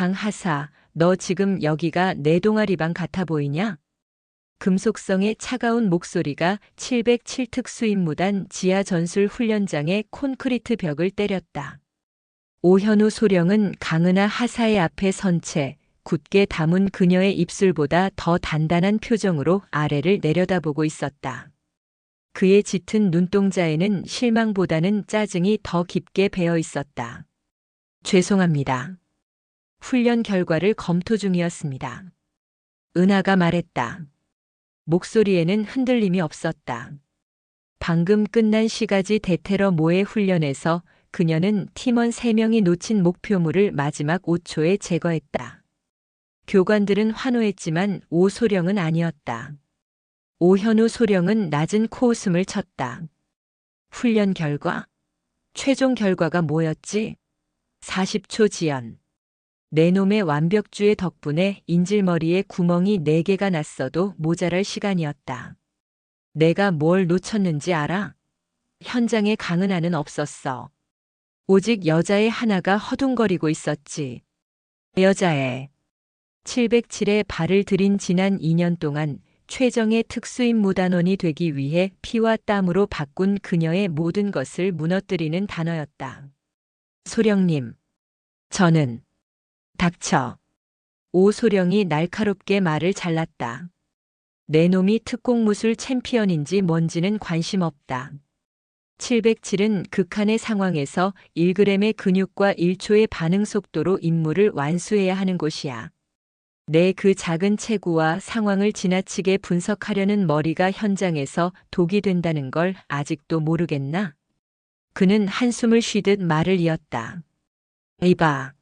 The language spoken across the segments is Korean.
강하사, 너 지금 여기가 내 동아리방 같아 보이냐? 금속성의 차가운 목소리가 707 특수임무단 지하 전술 훈련장의 콘크리트 벽을 때렸다. 오현우 소령은 강은하 하사의 앞에 선 채 굳게 담은 그녀의 입술보다 더 단단한 표정으로 아래를 내려다보고 있었다. 그의 짙은 눈동자에는 실망보다는 짜증이 더 깊게 배어 있었다. 죄송합니다. 훈련 결과를 검토 중이었습니다. 은하가 말했다. 목소리에는 흔들림이 없었다. 방금 끝난 시가지 대테러 모의 훈련에서 그녀는 팀원 3명이 놓친 목표물을 마지막 5초에 제거했다. 교관들은 환호했지만 오소령은 아니었다. 오현우 소령은 낮은 코웃음을 쳤다. 훈련 결과? 최종 결과가 뭐였지? 40초 지연. 내 놈의 완벽주의 덕분에 인질머리에 구멍이 4개가 났어도 모자랄 시간이었다. 내가 뭘 놓쳤는지 알아? 현장에 강은하는 없었어. 오직 여자애 하나가 허둥거리고 있었지. 여자애. 707에 발을 들인 지난 2년 동안 최정의 특수임무단원이 되기 위해 피와 땀으로 바꾼 그녀의 모든 것을 무너뜨리는 단어였다. 소령님. 저는. 닥쳐. 오소령이 날카롭게 말을 잘랐다. 내 놈이 특공무술 챔피언인지 뭔지는 관심 없다. 707은 극한의 상황에서 1g의 근육과 1초의 반응 속도로 임무를 완수해야 하는 곳이야. 내 그 작은 체구와 상황을 지나치게 분석하려는 머리가 현장에서 독이 된다는 걸 아직도 모르겠나? 그는 한숨을 쉬듯 말을 이었다. 이봐.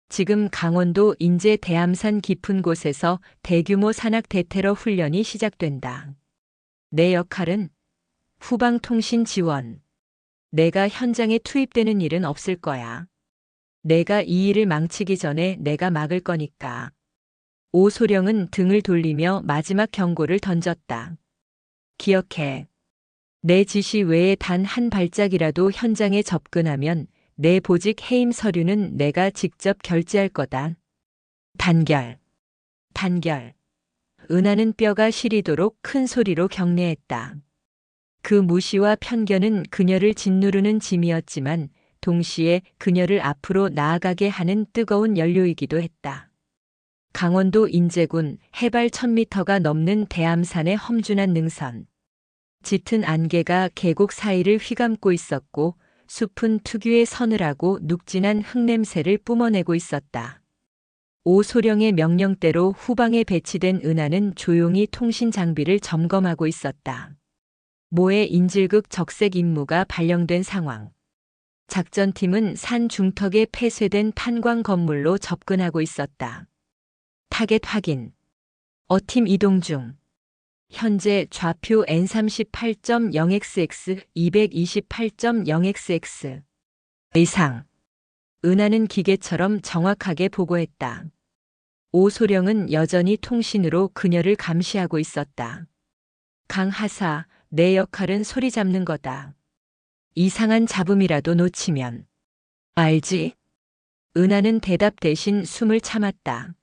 지금 강원도 인제 대암산 깊은 곳에서 대규모 산악 대테러 훈련이 시작된다. 내 역할은 후방통신 지원. 내가 현장에 투입되는 일은 없을 거야. 내가 이 일을 망치기 전에 내가 막을 거니까. 오소령은 등을 돌리며 마지막 경고를 던졌다. 기억해. 내 지시 외에 단 한 발짝이라도 현장에 접근하면 내 보직 해임 서류는 내가 직접 결제할 거다. 단결. 단결. 은하는 뼈가 시리도록 큰 소리로 경례했다. 그 무시와 편견은 그녀를 짓누르는 짐이었지만 동시에 그녀를 앞으로 나아가게 하는 뜨거운 연료이기도 했다. 강원도 인제군 해발 1000m가 넘는 대암산의 험준한 능선. 짙은 안개가 계곡 사이를 휘감고 있었고 숲은 특유의 서늘하고 눅진한 흙냄새를 뿜어내고 있었다. 오소령의 명령대로 후방에 배치된 은하는 조용히 통신 장비를 점검하고 있었다. 모의 인질극 적색 임무가 발령된 상황. 작전팀은 산 중턱에 폐쇄된 탄광 건물로 접근하고 있었다. 타겟 확인. 어팀 이동 중. 현재 좌표 N38.0XX, 228.0XX. 이상. 은하는 기계처럼 정확하게 보고했다. 오소령은 여전히 통신으로 그녀를 감시하고 있었다. 강하사, 내 역할은 소리 잡는 거다. 이상한 잡음이라도 놓치면. 알지? 은하는 대답 대신 숨을 참았다.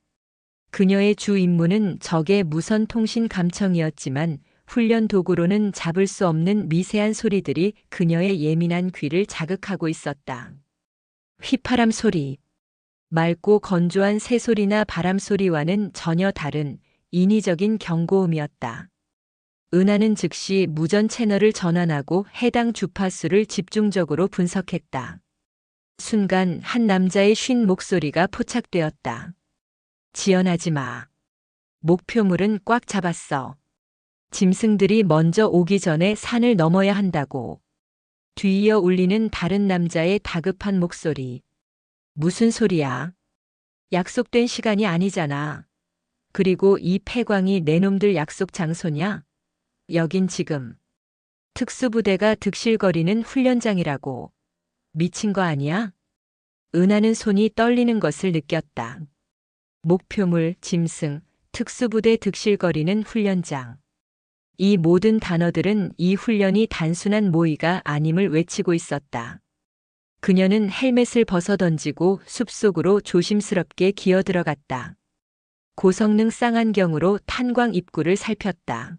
그녀의 주 임무는 적의 무선 통신 감청이었지만 훈련 도구로는 잡을 수 없는 미세한 소리들이 그녀의 예민한 귀를 자극하고 있었다. 휘파람 소리. 맑고 건조한 새소리나 바람 소리와는 전혀 다른 인위적인 경고음이었다. 은하는 즉시 무전 채널을 전환하고 해당 주파수를 집중적으로 분석했다. 순간 한 남자의 쉰 목소리가 포착되었다. 지연하지 마. 목표물은 꽉 잡았어. 짐승들이 먼저 오기 전에 산을 넘어야 한다고. 뒤이어 울리는 다른 남자의 다급한 목소리. 무슨 소리야? 약속된 시간이 아니잖아. 그리고 이 폐광이 내 놈들 약속 장소냐? 여긴 지금 특수부대가 득실거리는 훈련장이라고. 미친 거 아니야? 은하는 손이 떨리는 것을 느꼈다. 목표물, 짐승, 특수부대 득실거리는 훈련장. 이 모든 단어들은 이 훈련이 단순한 모의가 아님을 외치고 있었다. 그녀는 헬멧을 벗어던지고 숲속으로 조심스럽게 기어들어갔다. 고성능 쌍안경으로 탄광 입구를 살폈다.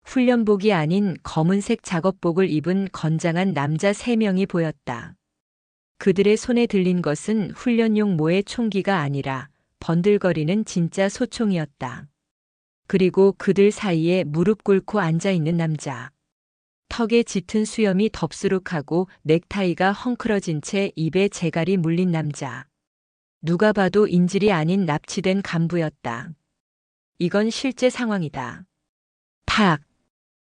훈련복이 아닌 검은색 작업복을 입은 건장한 남자 3명이 보였다. 그들의 손에 들린 것은 훈련용 모의 총기가 아니라 번들거리는 진짜 소총이었다. 그리고 그들 사이에 무릎 꿇고 앉아있는 남자. 턱에 짙은 수염이 덥수룩하고 넥타이가 헝클어진 채 입에 재갈이 물린 남자. 누가 봐도 인질이 아닌 납치된 간부였다. 이건 실제 상황이다. 탁!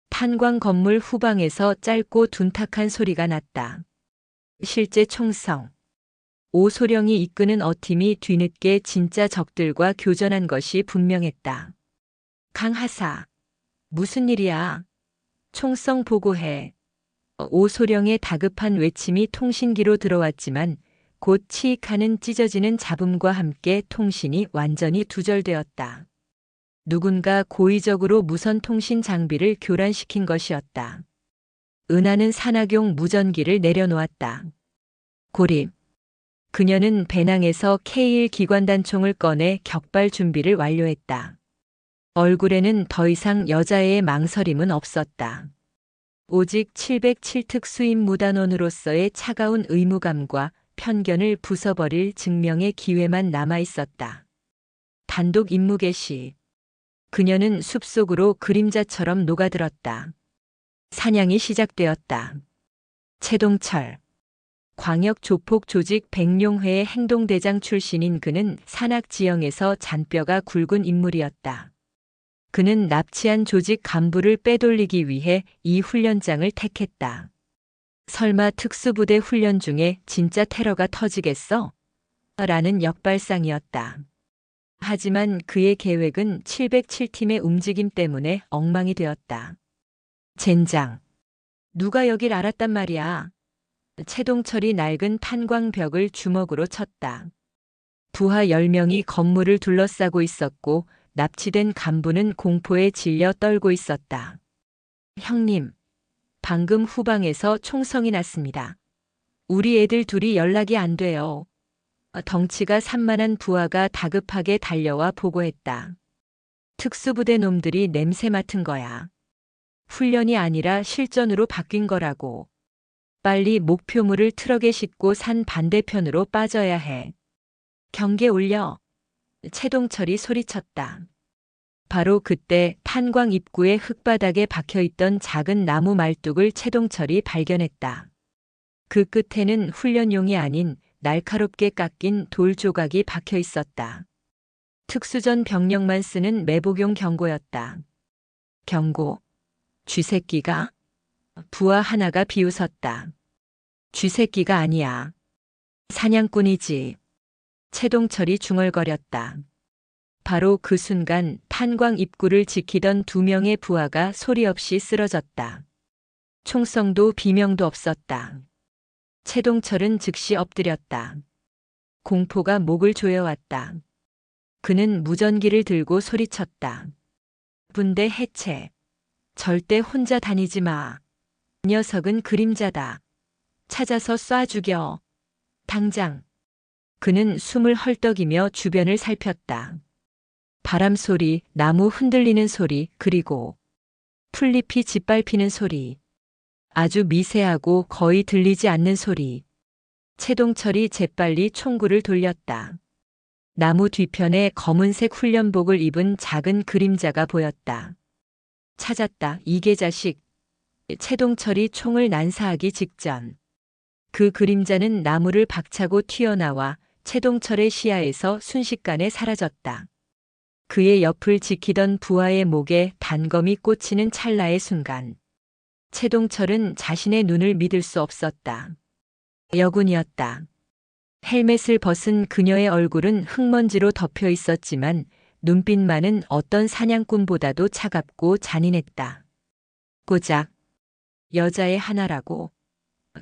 탄광 건물 후방에서 짧고 둔탁한 소리가 났다. 실제 총성. 오소령이 이끄는 어팀이 뒤늦게 진짜 적들과 교전한 것이 분명했다. 강하사. 무슨 일이야? 총성 보고해. 오소령의 다급한 외침이 통신기로 들어왔지만 곧 치익하는 찢어지는 잡음과 함께 통신이 완전히 두절되었다. 누군가 고의적으로 무선 통신 장비를 교란시킨 것이었다. 은하는 산악용 무전기를 내려놓았다. 고립. 그녀는 배낭에서 K1 기관단총을 꺼내 격발 준비를 완료했다. 얼굴에는 더 이상 여자애의 망설임은 없었다. 오직 707특 수임 무단원으로서의 차가운 의무감과 편견을 부숴버릴 증명의 기회만 남아 있었다. 단독 임무 개시. 그녀는 숲속으로 그림자처럼 녹아들었다. 사냥이 시작되었다. 최동철. 광역 조폭 조직 백룡회의 행동대장 출신인 그는 산악 지형에서 잔뼈가 굵은 인물이었다. 그는 납치한 조직 간부를 빼돌리기 위해 이 훈련장을 택했다. 설마 특수부대 훈련 중에 진짜 테러가 터지겠어? 라는 역발상이었다. 하지만 그의 계획은 707팀의 움직임 때문에 엉망이 되었다. 젠장. 누가 여길 알았단 말이야. 최동철이 낡은 탄광벽을 주먹으로 쳤다. 부하 10명이 건물을 둘러싸고 있었고 납치된 간부는 공포에 질려 떨고 있었다. 형님, 방금 후방에서 총성이 났습니다. 우리 애들 둘이 연락이 안 돼요. 덩치가 산만한 부하가 다급하게 달려와 보고했다. 특수부대 놈들이 냄새 맡은 거야. 훈련이 아니라 실전으로 바뀐 거라고. 빨리 목표물을 트럭에 싣고 산 반대편으로 빠져야 해. 경계 올려. 최동철이 소리쳤다. 바로 그때 탄광 입구의 흙바닥에 박혀있던 작은 나무 말뚝을 최동철이 발견했다. 그 끝에는 훈련용이 아닌 날카롭게 깎인 돌 조각이 박혀 있었다. 특수전 병력만 쓰는 매복용 경고였다. 경고. 쥐새끼가? 부하 하나가 비웃었다. 쥐새끼가 아니야. 사냥꾼이지. 최동철이 중얼거렸다. 바로 그 순간 탄광 입구를 지키던 2명의 부하가 소리 없이 쓰러졌다. 총성도 비명도 없었다. 최동철은 즉시 엎드렸다. 공포가 목을 조여왔다. 그는 무전기를 들고 소리쳤다. 분대 해체. 절대 혼자 다니지 마. 녀석은 그림자다. 찾아서 쏴 죽여. 당장. 그는 숨을 헐떡이며 주변을 살폈다. 바람 소리, 나무 흔들리는 소리, 그리고 풀잎이 짓밟히는 소리. 아주 미세하고 거의 들리지 않는 소리. 최동철이 재빨리 총구를 돌렸다. 나무 뒤편에 검은색 훈련복을 입은 작은 그림자가 보였다. 찾았다, 이게 자식. 최동철이 총을 난사하기 직전. 그 그림자는 나무를 박차고 튀어나와 최동철의 시야에서 순식간에 사라졌다. 그의 옆을 지키던 부하의 목에 단검이 꽂히는 찰나의 순간. 최동철은 자신의 눈을 믿을 수 없었다. 여군이었다. 헬멧을 벗은 그녀의 얼굴은 흙먼지로 덮여 있었지만 눈빛만은 어떤 사냥꾼보다도 차갑고 잔인했다. 고작 여자의 하나라고.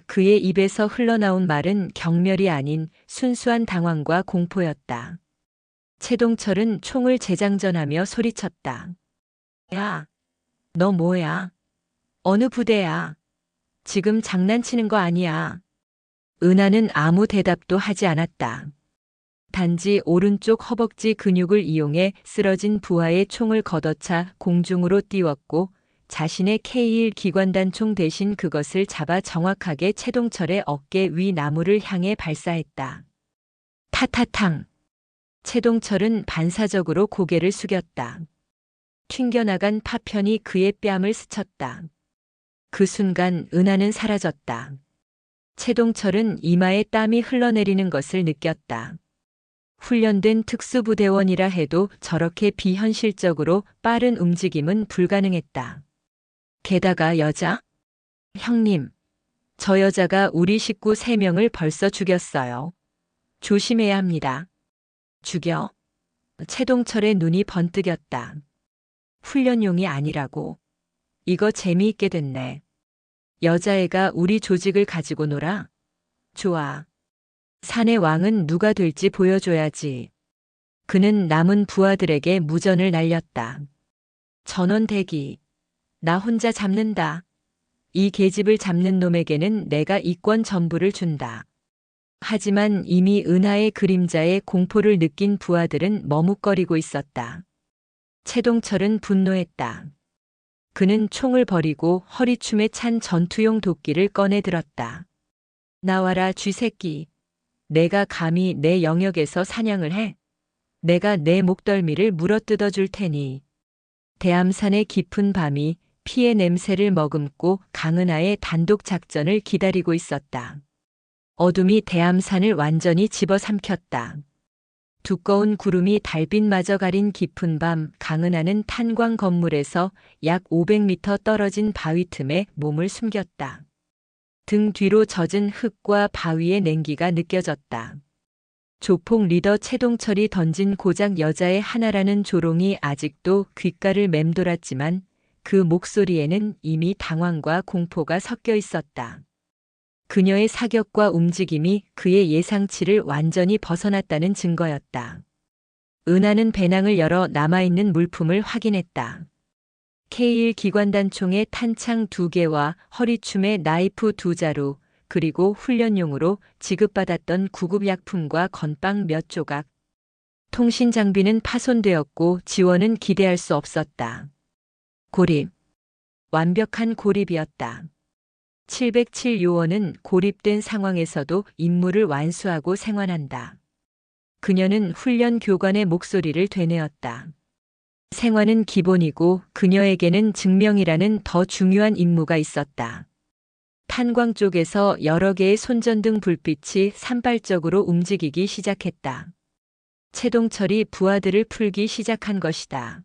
그의 입에서 흘러나온 말은 경멸이 아닌 순수한 당황과 공포였다. 최동철은 총을 재장전하며 소리쳤다. 야, 너 뭐야? 어느 부대야? 지금 장난치는 거 아니야. 은하는 아무 대답도 하지 않았다. 단지 오른쪽 허벅지 근육을 이용해 쓰러진 부하의 총을 걷어차 공중으로 띄웠고 자신의 K1 기관단총 대신 그것을 잡아 정확하게 최동철의 어깨 위 나무를 향해 발사했다. 타타탕. 최동철은 반사적으로 고개를 숙였다. 튕겨나간 파편이 그의 뺨을 스쳤다. 그 순간 은하는 사라졌다. 최동철은 이마에 땀이 흘러내리는 것을 느꼈다. 훈련된 특수부대원이라 해도 저렇게 비현실적으로 빠른 움직임은 불가능했다. 게다가 여자? 형님, 저 여자가 우리 식구 3명을 벌써 죽였어요. 조심해야 합니다. 죽여? 최동철의 눈이 번뜩였다. 훈련용이 아니라고. 이거 재미있게 됐네. 여자애가 우리 조직을 가지고 놀아? 좋아. 산의 왕은 누가 될지 보여줘야지. 그는 남은 부하들에게 무전을 날렸다. 전원 대기. 나 혼자 잡는다. 이 계집을 잡는 놈에게는 내가 이권 전부를 준다. 하지만 이미 은하의 그림자에 공포를 느낀 부하들은 머뭇거리고 있었다. 최동철은 분노했다. 그는 총을 버리고 허리춤에 찬 전투용 도끼를 꺼내 들었다. 나와라 쥐새끼. 내가 감히 내 영역에서 사냥을 해? 내가 내 목덜미를 물어뜯어 줄 테니. 대암산의 깊은 밤이 피의 냄새를 머금고 강은하의 단독 작전을 기다리고 있었다. 어둠이 대암산을 완전히 집어삼켰다. 두꺼운 구름이 달빛마저 가린 깊은 밤 강은하는 탄광 건물에서 약 500m 떨어진 바위 틈에 몸을 숨겼다. 등 뒤로 젖은 흙과 바위의 냉기가 느껴졌다. 조폭 리더 최동철이 던진 고작 여자의 하나라는 조롱이 아직도 귓가를 맴돌았지만 그 목소리에는 이미 당황과 공포가 섞여 있었다. 그녀의 사격과 움직임이 그의 예상치를 완전히 벗어났다는 증거였다. 은하는 배낭을 열어 남아있는 물품을 확인했다. K1 기관단총의 탄창 2개와 허리춤에 나이프 2자루, 그리고 훈련용으로 지급받았던 구급약품과 건빵 몇 조각. 통신 장비는 파손되었고 지원은 기대할 수 없었다. 고립. 완벽한 고립이었다. 707 요원은 고립된 상황에서도 임무를 완수하고 생활한다. 그녀는 훈련 교관의 목소리를 되뇌었다. 생활은 기본이고 그녀에게는 증명이라는 더 중요한 임무가 있었다. 탄광 쪽에서 여러 개의 손전등 불빛이 산발적으로 움직이기 시작했다. 최동철이 부하들을 풀기 시작한 것이다.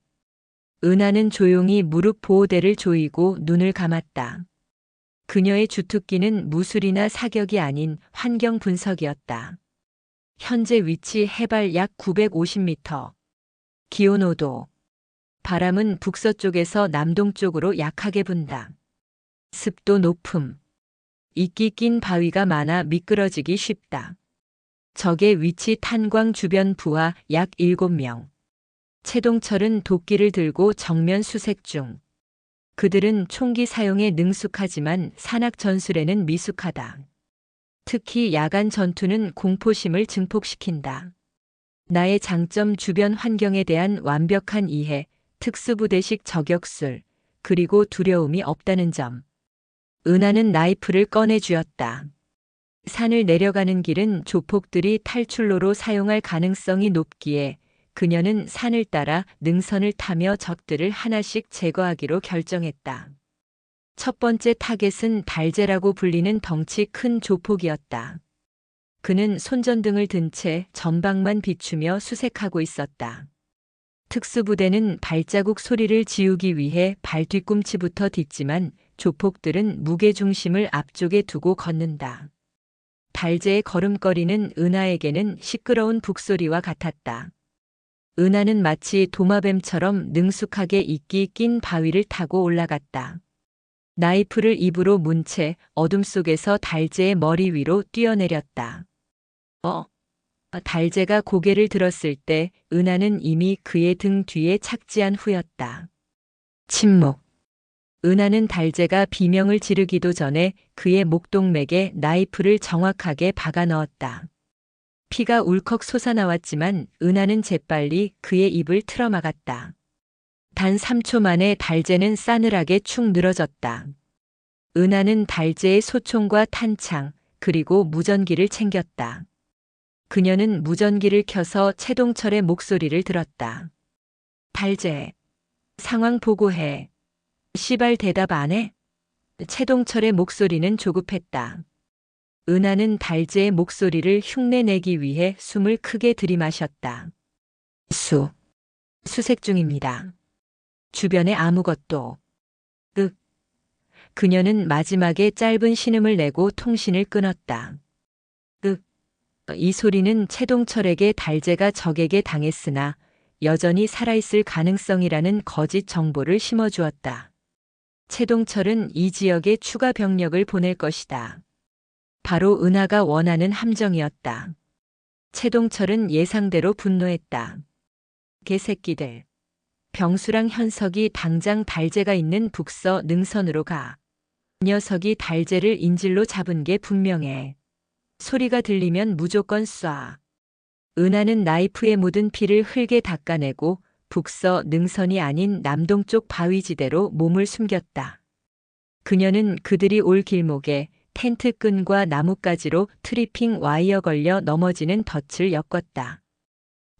은하는 조용히 무릎 보호대를 조이고 눈을 감았다. 그녀의 주특기는 무술이나 사격이 아닌 환경 분석이었다. 현재 위치 해발 약 950m. 기온 5도. 바람은 북서쪽에서 남동쪽으로 약하게 분다. 습도 높음. 이끼 낀 바위가 많아 미끄러지기 쉽다. 적의 위치 탄광 주변 부하 약 7명. 최동철은 도끼를 들고 정면 수색 중. 그들은 총기 사용에 능숙하지만 산악 전술에는 미숙하다. 특히 야간 전투는 공포심을 증폭시킨다. 나의 장점 주변 환경에 대한 완벽한 이해, 특수부대식 저격술, 그리고 두려움이 없다는 점. 은하는 나이프를 꺼내 쥐었다. 산을 내려가는 길은 조폭들이 탈출로로 사용할 가능성이 높기에 그녀는 산을 따라 능선을 타며 적들을 하나씩 제거하기로 결정했다. 첫 번째 타겟은 달재라고 불리는 덩치 큰 조폭이었다. 그는 손전등을 든 채 전방만 비추며 수색하고 있었다. 특수부대는 발자국 소리를 지우기 위해 발 뒤꿈치부터 딛지만 조폭들은 무게중심을 앞쪽에 두고 걷는다. 달재의 걸음걸이는 은하에게는 시끄러운 북소리와 같았다. 은하는 마치 도마뱀처럼 능숙하게 이끼 낀 바위를 타고 올라갔다. 나이프를 입으로 문 채 어둠 속에서 달재의 머리 위로 뛰어내렸다. 달재가 고개를 들었을 때 은하는 이미 그의 등 뒤에 착지한 후였다. 침묵. 은하는 달재가 비명을 지르기도 전에 그의 목동맥에 나이프를 정확하게 박아 넣었다. 피가 울컥 솟아나왔지만 은하는 재빨리 그의 입을 틀어막았다. 단 3초 만에 달재는 싸늘하게 축 늘어졌다. 은하는 달재의 소총과 탄창, 그리고 무전기를 챙겼다. 그녀는 무전기를 켜서 최동철의 목소리를 들었다. 달재, 상황 보고해. 시발 대답 안 해? 최동철의 목소리는 조급했다. 은하는 달재의 목소리를 흉내내기 위해 숨을 크게 들이마셨다. 수색 중입니다. 주변에 아무것도. 그녀는 마지막에 짧은 신음을 내고 통신을 끊었다. 이 소리는 최동철에게 달재가 적에게 당했으나 여전히 살아있을 가능성이라는 거짓 정보를 심어주었다. 최동철은 이 지역에 추가 병력을 보낼 것이다. 바로 은하가 원하는 함정이었다. 최동철은 예상대로 분노했다. 개새끼들. 병수랑 현석이 당장 달재가 있는 북서 능선으로 가. 녀석이 달재를 인질로 잡은 게 분명해. 소리가 들리면 무조건 쏴. 은하는 나이프에 묻은 피를 흙에 닦아내고 북서 능선이 아닌 남동쪽 바위지대로 몸을 숨겼다. 그녀는 그들이 올 길목에 텐트 끈과 나뭇가지로 트리핑 와이어 걸려 넘어지는 덫을 엮었다.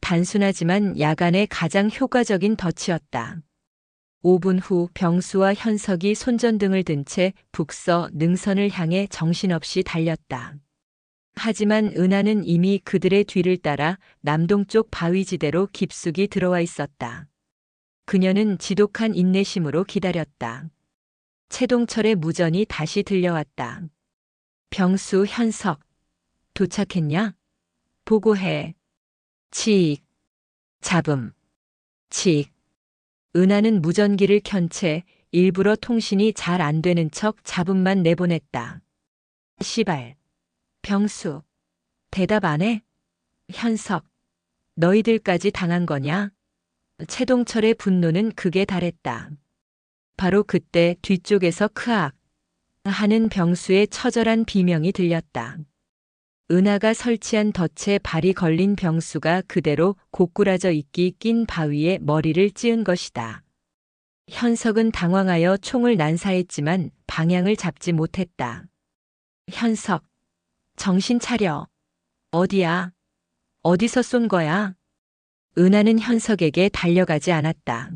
단순하지만 야간에 가장 효과적인 덫이었다. 5분 후 병수와 현석이 손전등을 든 채 북서 능선을 향해 정신없이 달렸다. 하지만 은하는 이미 그들의 뒤를 따라 남동쪽 바위지대로 깊숙이 들어와 있었다. 그녀는 지독한 인내심으로 기다렸다. 최동철의 무전이 다시 들려왔다. 병수, 현석. 도착했냐? 보고해. 칙. 잡음. 칙. 은하는 무전기를 켠 채 일부러 통신이 잘 안 되는 척 잡음만 내보냈다. 시발. 병수. 대답 안 해? 현석. 너희들까지 당한 거냐? 최동철의 분노는 극에 달했다. 바로 그때 뒤쪽에서 크악 하는 병수의 처절한 비명이 들렸다. 은하가 설치한 덫에 발이 걸린 병수가 그대로 고꾸라져 있기 낀 바위에 머리를 찧은 것이다. 현석은 당황하여 총을 난사했지만 방향을 잡지 못했다. 현석, 정신 차려. 어디야? 어디서 쏜 거야? 은하는 현석에게 달려가지 않았다.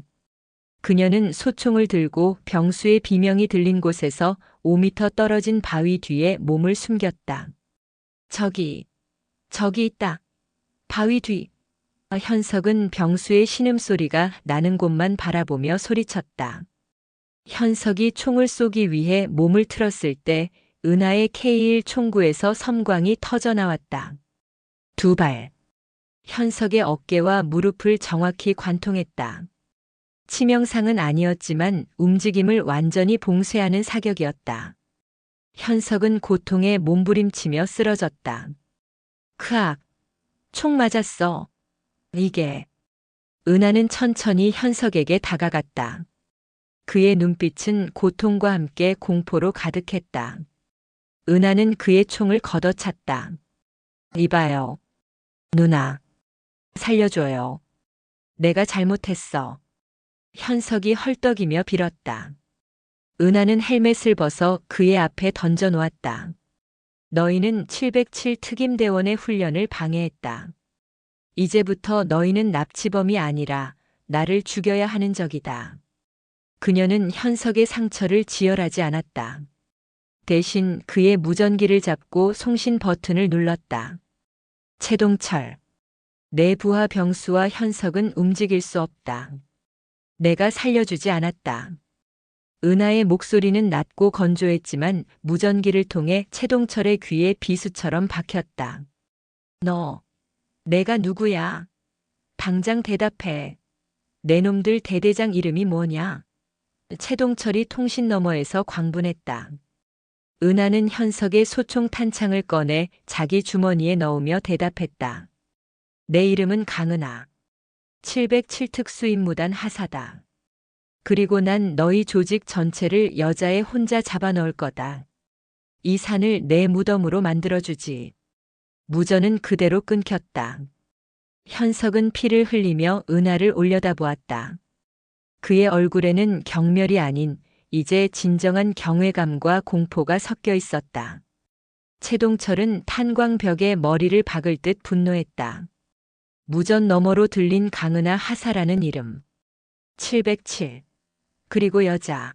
그녀는 소총을 들고 병수의 비명이 들린 곳에서 5m 떨어진 바위 뒤에 몸을 숨겼다. 저기 있다. 바위 뒤. 현석은 병수의 신음소리가 나는 곳만 바라보며 소리쳤다. 현석이 총을 쏘기 위해 몸을 틀었을 때 은하의 K1 총구에서 섬광이 터져 나왔다. 2발. 현석의 어깨와 무릎을 정확히 관통했다. 치명상은 아니었지만 움직임을 완전히 봉쇄하는 사격이었다. 현석은 고통에 몸부림치며 쓰러졌다. 크악. 총 맞았어. 이게. 은하는 천천히 현석에게 다가갔다. 그의 눈빛은 고통과 함께 공포로 가득했다. 은하는 그의 총을 걷어찼다. 이봐요. 누나. 살려줘요. 내가 잘못했어. 현석이 헐떡이며 빌었다. 은하는 헬멧을 벗어 그의 앞에 던져 놓았다. 너희는 707 특임대원의 훈련을 방해했다. 이제부터 너희는 납치범이 아니라 나를 죽여야 하는 적이다. 그녀는 현석의 상처를 지혈하지 않았다. 대신 그의 무전기를 잡고 송신 버튼을 눌렀다. 최동철. 내 부하 병수와 현석은 움직일 수 없다. 내가 살려주지 않았다. 은하의 목소리는 낮고 건조했지만 무전기를 통해 최동철의 귀에 비수처럼 박혔다. 너, 내가 누구야? 당장 대답해. 내 놈들 대대장 이름이 뭐냐? 최동철이 통신 너머에서 광분했다. 은하는 현석의 소총 탄창을 꺼내 자기 주머니에 넣으며 대답했다. 내 이름은 강은하. 707 특수임무단 하사다. 그리고 난 너희 조직 전체를 여자애 혼자 잡아넣을 거다. 이 산을 내 무덤으로 만들어주지. 무전은 그대로 끊겼다. 현석은 피를 흘리며 은하를 올려다보았다. 그의 얼굴에는 경멸이 아닌 이제 진정한 경외감과 공포가 섞여 있었다. 최동철은 탄광벽에 머리를 박을 듯 분노했다. 무전 너머로 들린 강은하 하사라는 이름. 707. 그리고 여자.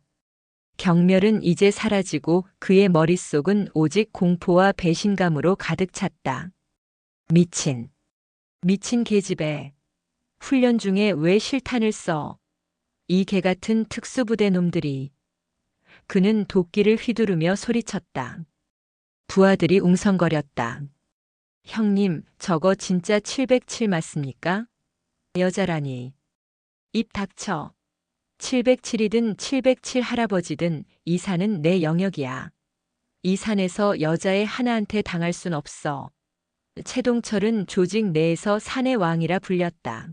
경멸은 이제 사라지고 그의 머릿속은 오직 공포와 배신감으로 가득 찼다. 미친 계집애. 훈련 중에 왜 실탄을 써? 이 개 같은 특수부대 놈들이. 그는 도끼를 휘두르며 소리쳤다. 부하들이 웅성거렸다. 형님, 저거 진짜 707 맞습니까? 여자라니. 입 닥쳐. 707이든 707 할아버지든 이 산은 내 영역이야. 이 산에서 여자애 하나한테 당할 순 없어. 최동철은 조직 내에서 산의 왕이라 불렸다.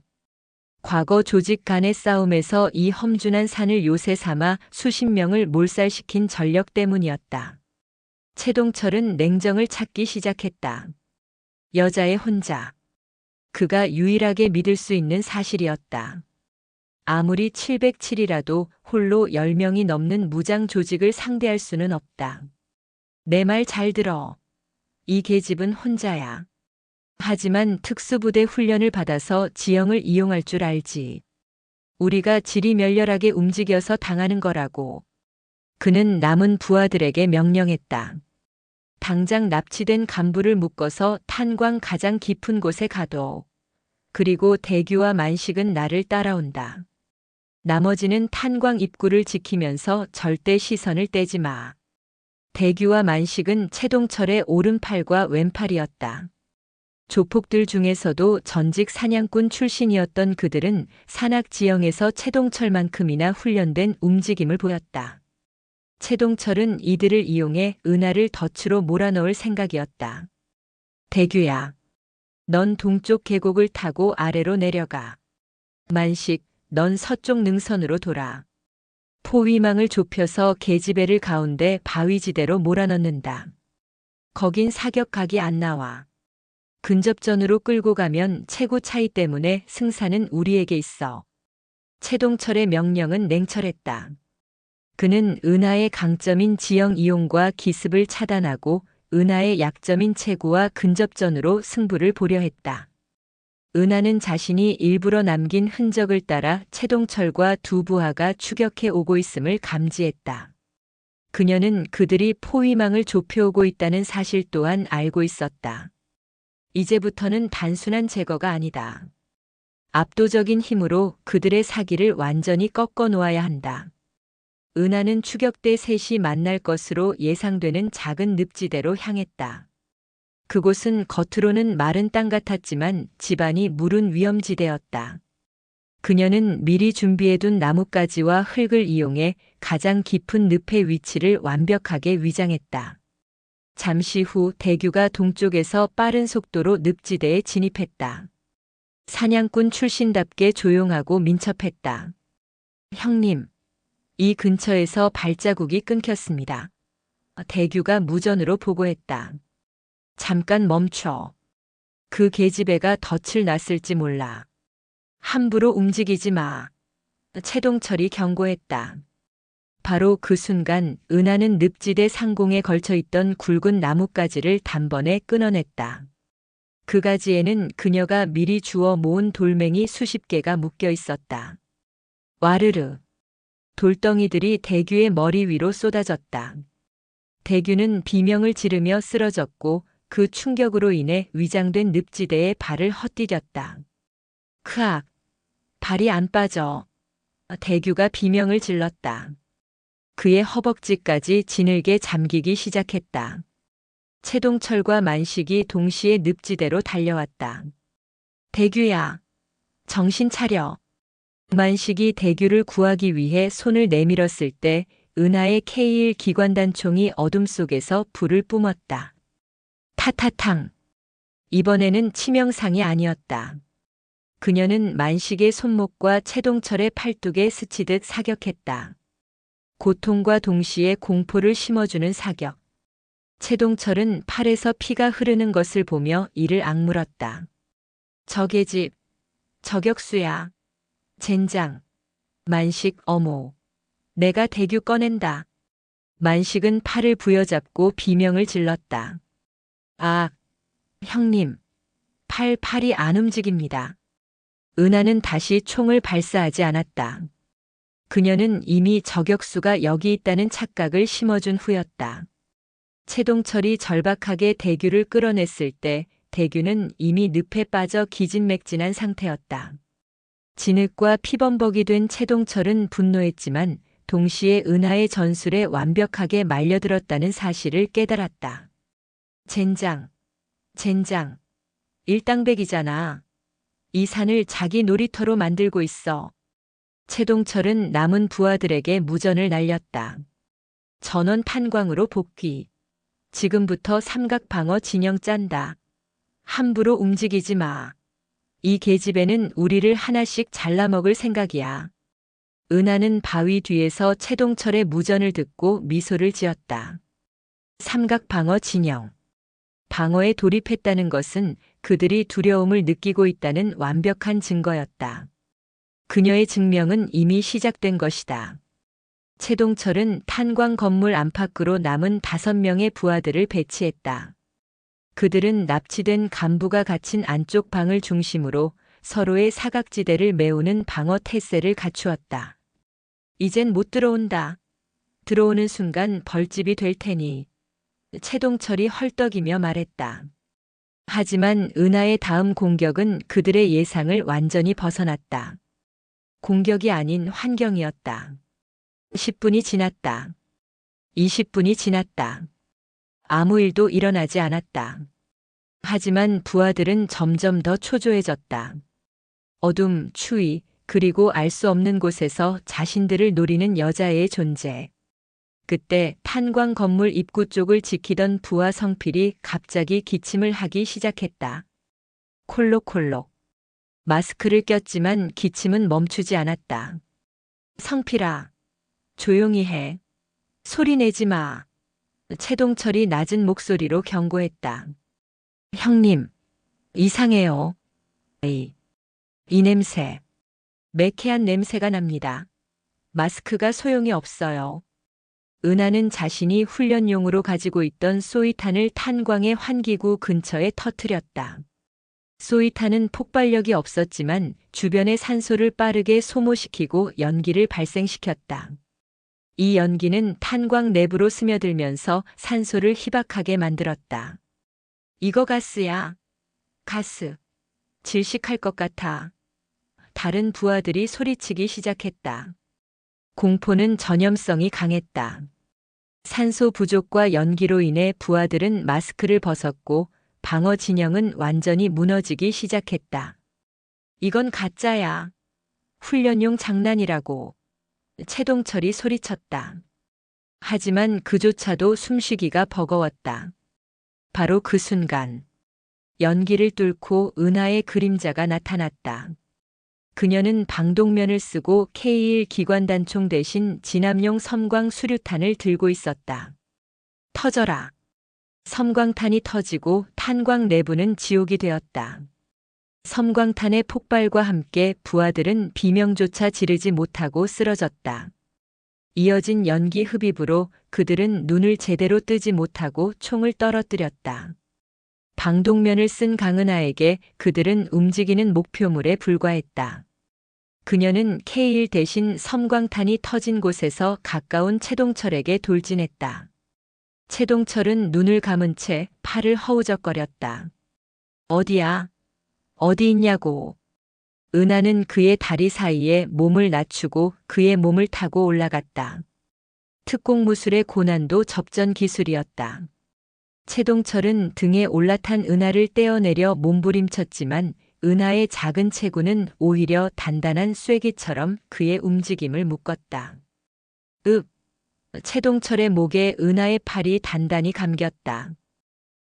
과거 조직 간의 싸움에서 이 험준한 산을 요새 삼아 수십 명을 몰살시킨 전력 때문이었다. 최동철은 냉정을 찾기 시작했다. 여자애 혼자. 그가 유일하게 믿을 수 있는 사실이었다. 아무리 707이라도 홀로 10명이 넘는 무장 조직을 상대할 수는 없다. 내 말 잘 들어. 이 계집은 혼자야. 하지만 특수부대 훈련을 받아서 지형을 이용할 줄 알지. 우리가 질이 멸렬하게 움직여서 당하는 거라고. 그는 남은 부하들에게 명령했다. 당장 납치된 간부를 묶어서 탄광 가장 깊은 곳에 가둬. 그리고 대규와 만식은 나를 따라온다. 나머지는 탄광 입구를 지키면서 절대 시선을 떼지 마. 대규와 만식은 최동철의 오른팔과 왼팔이었다. 조폭들 중에서도 전직 사냥꾼 출신이었던 그들은 산악 지형에서 최동철만큼이나 훈련된 움직임을 보였다. 최동철은 이들을 이용해 은하를 덫으로 몰아넣을 생각이었다. 대규야, 넌 동쪽 계곡을 타고 아래로 내려가. 만식, 넌 서쪽 능선으로 돌아. 포위망을 좁혀서 계집애를 가운데 바위지대로 몰아넣는다. 거긴 사격각이 안 나와. 근접전으로 끌고 가면 체구 차이 때문에 승산은 우리에게 있어. 최동철의 명령은 냉철했다. 그는 은하의 강점인 지형 이용과 기습을 차단하고 은하의 약점인 체구와 근접전으로 승부를 보려 했다. 은하는 자신이 일부러 남긴 흔적을 따라 최동철과 두 부하가 추격해 오고 있음을 감지했다. 그녀는 그들이 포위망을 좁혀오고 있다는 사실 또한 알고 있었다. 이제부터는 단순한 제거가 아니다. 압도적인 힘으로 그들의 사기를 완전히 꺾어 놓아야 한다. 은하는 추격대 셋이 만날 것으로 예상되는 작은 늪지대로 향했다. 그곳은 겉으로는 마른 땅 같았지만 집안이 무른 위험지대였다. 그녀는 미리 준비해둔 나뭇가지와 흙을 이용해 가장 깊은 늪의 위치를 완벽하게 위장했다. 잠시 후 대규가 동쪽에서 빠른 속도로 늪지대에 진입했다. 사냥꾼 출신답게 조용하고 민첩했다. 형님, 이 근처에서 발자국이 끊겼습니다. 대규가 무전으로 보고했다. 잠깐 멈춰. 그 계집애가 덫을 놨을지 몰라. 함부로 움직이지 마. 최동철이 경고했다. 바로 그 순간 은하는 늪지대 상공에 걸쳐있던 굵은 나뭇가지를 단번에 끊어냈다. 그 가지에는 그녀가 미리 주워 모은 돌멩이 수십 개가 묶여 있었다. 와르르. 돌덩이들이 대규의 머리 위로 쏟아졌다. 대규는 비명을 지르며 쓰러졌고 그 충격으로 인해 위장된 늪지대에 발을 헛디뎠다. 크악! 발이 안 빠져. 대규가 비명을 질렀다. 그의 허벅지까지 지늘게 잠기기 시작했다. 최동철과 만식이 동시에 늪지대로 달려왔다. 대규야, 정신 차려. 만식이 대규를 구하기 위해 손을 내밀었을 때 은하의 K1 기관단총이 어둠 속에서 불을 뿜었다. 타타탕. 이번에는 치명상이 아니었다. 그녀는 만식의 손목과 최동철의 팔뚝에 스치듯 사격했다. 고통과 동시에 공포를 심어주는 사격. 최동철은 팔에서 피가 흐르는 것을 보며 이를 악물었다. 적의 집, 저격수야. 젠장. 만식 어모. 내가 대규 꺼낸다. 만식은 팔을 부여잡고 비명을 질렀다. 아, 형님. 팔이 안 움직입니다. 은하는 다시 총을 발사하지 않았다. 그녀는 이미 저격수가 여기 있다는 착각을 심어준 후였다. 최동철이 절박하게 대규를 끌어냈을 때 대규는 이미 늪에 빠져 기진맥진한 상태였다. 진흙과 피범벅이 된 최동철은 분노했지만 동시에 은하의 전술에 완벽하게 말려들었다는 사실을 깨달았다. 젠장. 일당백이잖아. 이 산을 자기 놀이터로 만들고 있어. 최동철은 남은 부하들에게 무전을 날렸다. 전원 탄광으로 복귀. 지금부터 삼각방어 진영 짠다. 함부로 움직이지 마. 이 계집애는 우리를 하나씩 잘라먹을 생각이야. 은하는 바위 뒤에서 최동철의 무전을 듣고 미소를 지었다. 삼각방어 진영. 방어에 돌입했다는 것은 그들이 두려움을 느끼고 있다는 완벽한 증거였다. 그녀의 증명은 이미 시작된 것이다. 최동철은 탄광 건물 안팎으로 남은 5명의 부하들을 배치했다. 그들은 납치된 간부가 갇힌 안쪽 방을 중심으로 서로의 사각지대를 메우는 방어 태세를 갖추었다. 이젠 못 들어온다. 들어오는 순간 벌집이 될 테니. 최동철이 헐떡이며 말했다. 하지만 은하의 다음 공격은 그들의 예상을 완전히 벗어났다. 공격이 아닌 환경이었다. 10분이 지났다. 20분이 지났다. 아무 일도 일어나지 않았다. 하지만 부하들은 점점 더 초조해졌다. 어둠, 추위, 그리고 알 수 없는 곳에서 자신들을 노리는 여자의 존재. 그때 탄광 건물 입구 쪽을 지키던 부하 성필이 갑자기 기침을 하기 시작했다. 콜록콜록. 마스크를 꼈지만 기침은 멈추지 않았다. 성필아, 조용히 해. 소리 내지 마. 최동철이 낮은 목소리로 경고했다. 형님, 이상해요. 이 냄새. 매캐한 냄새가 납니다. 마스크가 소용이 없어요. 은하는 자신이 훈련용으로 가지고 있던 소위탄을 탄광의 환기구 근처에 터뜨렸다. 소위탄은 폭발력이 없었지만 주변의 산소를 빠르게 소모시키고 연기를 발생시켰다. 이 연기는 탄광 내부로 스며들면서 산소를 희박하게 만들었다. 이거 가스야. 가스. 질식할 것 같아. 다른 부하들이 소리치기 시작했다. 공포는 전염성이 강했다. 산소 부족과 연기로 인해 부하들은 마스크를 벗었고 방어 진영은 완전히 무너지기 시작했다. 이건 가짜야. 훈련용 장난이라고. 최동철이 소리쳤다. 하지만 그조차도 숨쉬기가 버거웠다. 바로 그 순간 연기를 뚫고 은하의 그림자가 나타났다. 그녀는 방독면을 쓰고 K1 기관단총 대신 진압용 섬광 수류탄을 들고 있었다. 터져라. 섬광탄이 터지고 탄광 내부는 지옥이 되었다. 섬광탄의 폭발과 함께 부하들은 비명조차 지르지 못하고 쓰러졌다. 이어진 연기 흡입으로 그들은 눈을 제대로 뜨지 못하고 총을 떨어뜨렸다. 방독면을 쓴 강은하에게 그들은 움직이는 목표물에 불과했다. 그녀는 K1 대신 섬광탄이 터진 곳에서 가까운 최동철에게 돌진했다. 최동철은 눈을 감은 채 팔을 허우적거렸다. 어디야? 어디 있냐고. 은하는 그의 다리 사이에 몸을 낮추고 그의 몸을 타고 올라갔다. 특공무술의 고난도 접전 기술이었다. 최동철은 등에 올라탄 은하를 떼어내려 몸부림쳤지만 은하의 작은 체구는 오히려 단단한 쐐기처럼 그의 움직임을 묶었다. 최동철의 목에 은하의 팔이 단단히 감겼다.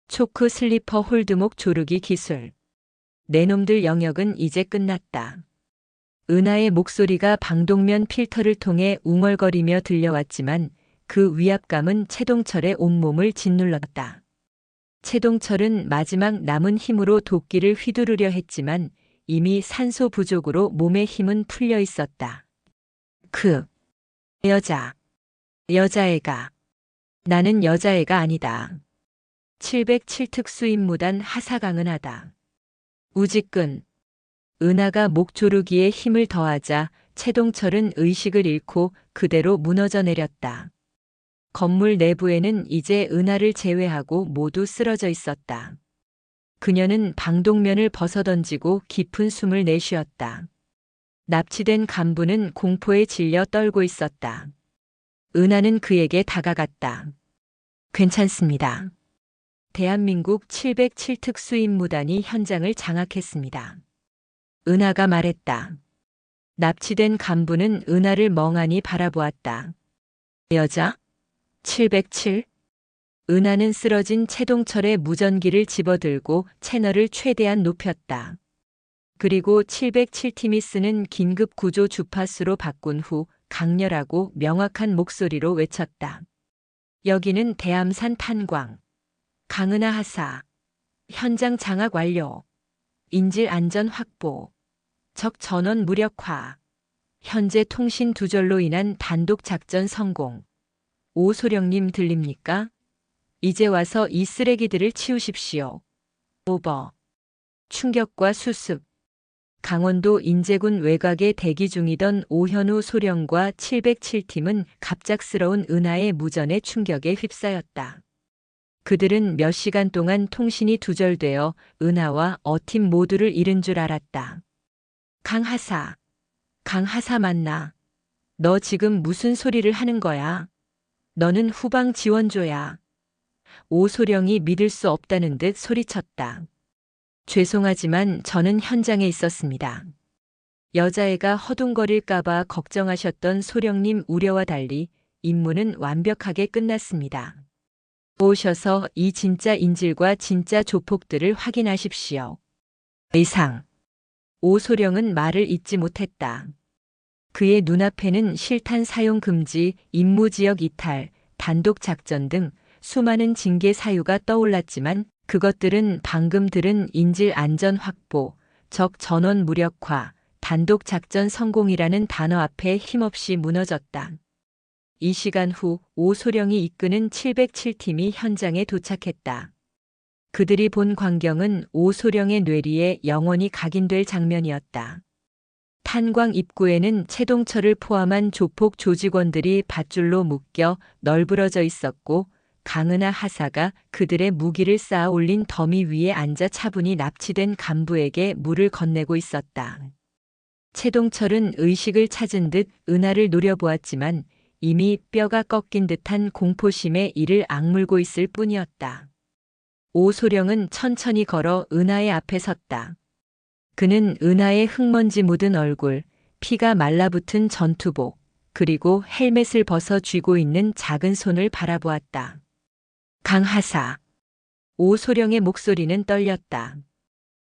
초크 슬리퍼 홀드목 조르기 기술. 내 놈들 영역은 이제 끝났다. 은하의 목소리가 방독면 필터를 통해 웅얼거리며 들려왔지만 그 위압감은 최동철의 온몸을 짓눌렀다. 최동철은 마지막 남은 힘으로 도끼를 휘두르려 했지만 이미 산소 부족으로 몸의 힘은 풀려 있었다. 여자애가. 나는 여자애가 아니다. 707 특수임무단 하사강은하다. 우직근. 은하가 목 조르기에 힘을 더하자 최동철은 의식을 잃고 그대로 무너져 내렸다. 건물 내부에는 이제 은하를 제외하고 모두 쓰러져 있었다. 그녀는 방독면을 벗어던지고 깊은 숨을 내쉬었다. 납치된 간부는 공포에 질려 떨고 있었다. 은하는 그에게 다가갔다. 괜찮습니다. 대한민국 707 특수임무단이 현장을 장악했습니다. 은하가 말했다. 납치된 간부는 은하를 멍하니 바라보았다. 여자? 707? 은하는 쓰러진 최동철의 무전기를 집어들고 채널을 최대한 높였다. 그리고 707팀이 쓰는 긴급 구조 주파수로 바꾼 후 강렬하고 명확한 목소리로 외쳤다. 여기는 대암산 탄광. 강은하 하사. 현장 장악 완료. 인질 안전 확보. 적 전원 무력화. 현재 통신 두절로 인한 단독 작전 성공. 오소령님 들립니까? 이제 와서 이 쓰레기들을 치우십시오. 오버. 충격과 수습. 강원도 인제군 외곽에 대기 중이던 오현우 소령과 707팀은 갑작스러운 은하의 무전의 충격에 휩싸였다. 그들은 몇 시간 동안 통신이 두절되어 은하와 어팀 모두를 잃은 줄 알았다. 강하사 맞나? 너 지금 무슨 소리를 하는 거야? 너는 후방 지원조야. 오소령이 믿을 수 없다는 듯 소리쳤다. 죄송하지만 저는 현장에 있었습니다. 여자애가 허둥거릴까봐 걱정하셨던 소령님 우려와 달리 임무는 완벽하게 끝났습니다. 오셔서 이 진짜 인질과 진짜 조폭들을 확인하십시오. 이상. 오소령은 말을 잇지 못했다. 그의 눈앞에는 실탄 사용 금지, 임무지역 이탈, 단독 작전 등 수많은 징계 사유가 떠올랐지만 그것들은 방금 들은 인질 안전 확보, 적 전원 무력화, 단독 작전 성공이라는 단어 앞에 힘없이 무너졌다. 이 시간 후 오소령이 이끄는 707팀이 현장에 도착했다. 그들이 본 광경은 오소령의 뇌리에 영원히 각인될 장면이었다. 탄광 입구에는 최동철을 포함한 조폭 조직원들이 밧줄로 묶여 널브러져 있었고 강은하 하사가 그들의 무기를 쌓아 올린 더미 위에 앉아 차분히 납치된 간부에게 물을 건네고 있었다. 최동철은 의식을 찾은 듯 은하를 노려보았지만 이미 뼈가 꺾인 듯한 공포심에 이를 악물고 있을 뿐이었다. 오소령은 천천히 걸어 은하의 앞에 섰다. 그는 은하의 흙먼지 묻은 얼굴, 피가 말라붙은 전투복, 그리고 헬멧을 벗어 쥐고 있는 작은 손을 바라보았다. 강하사. 오소령의 목소리는 떨렸다.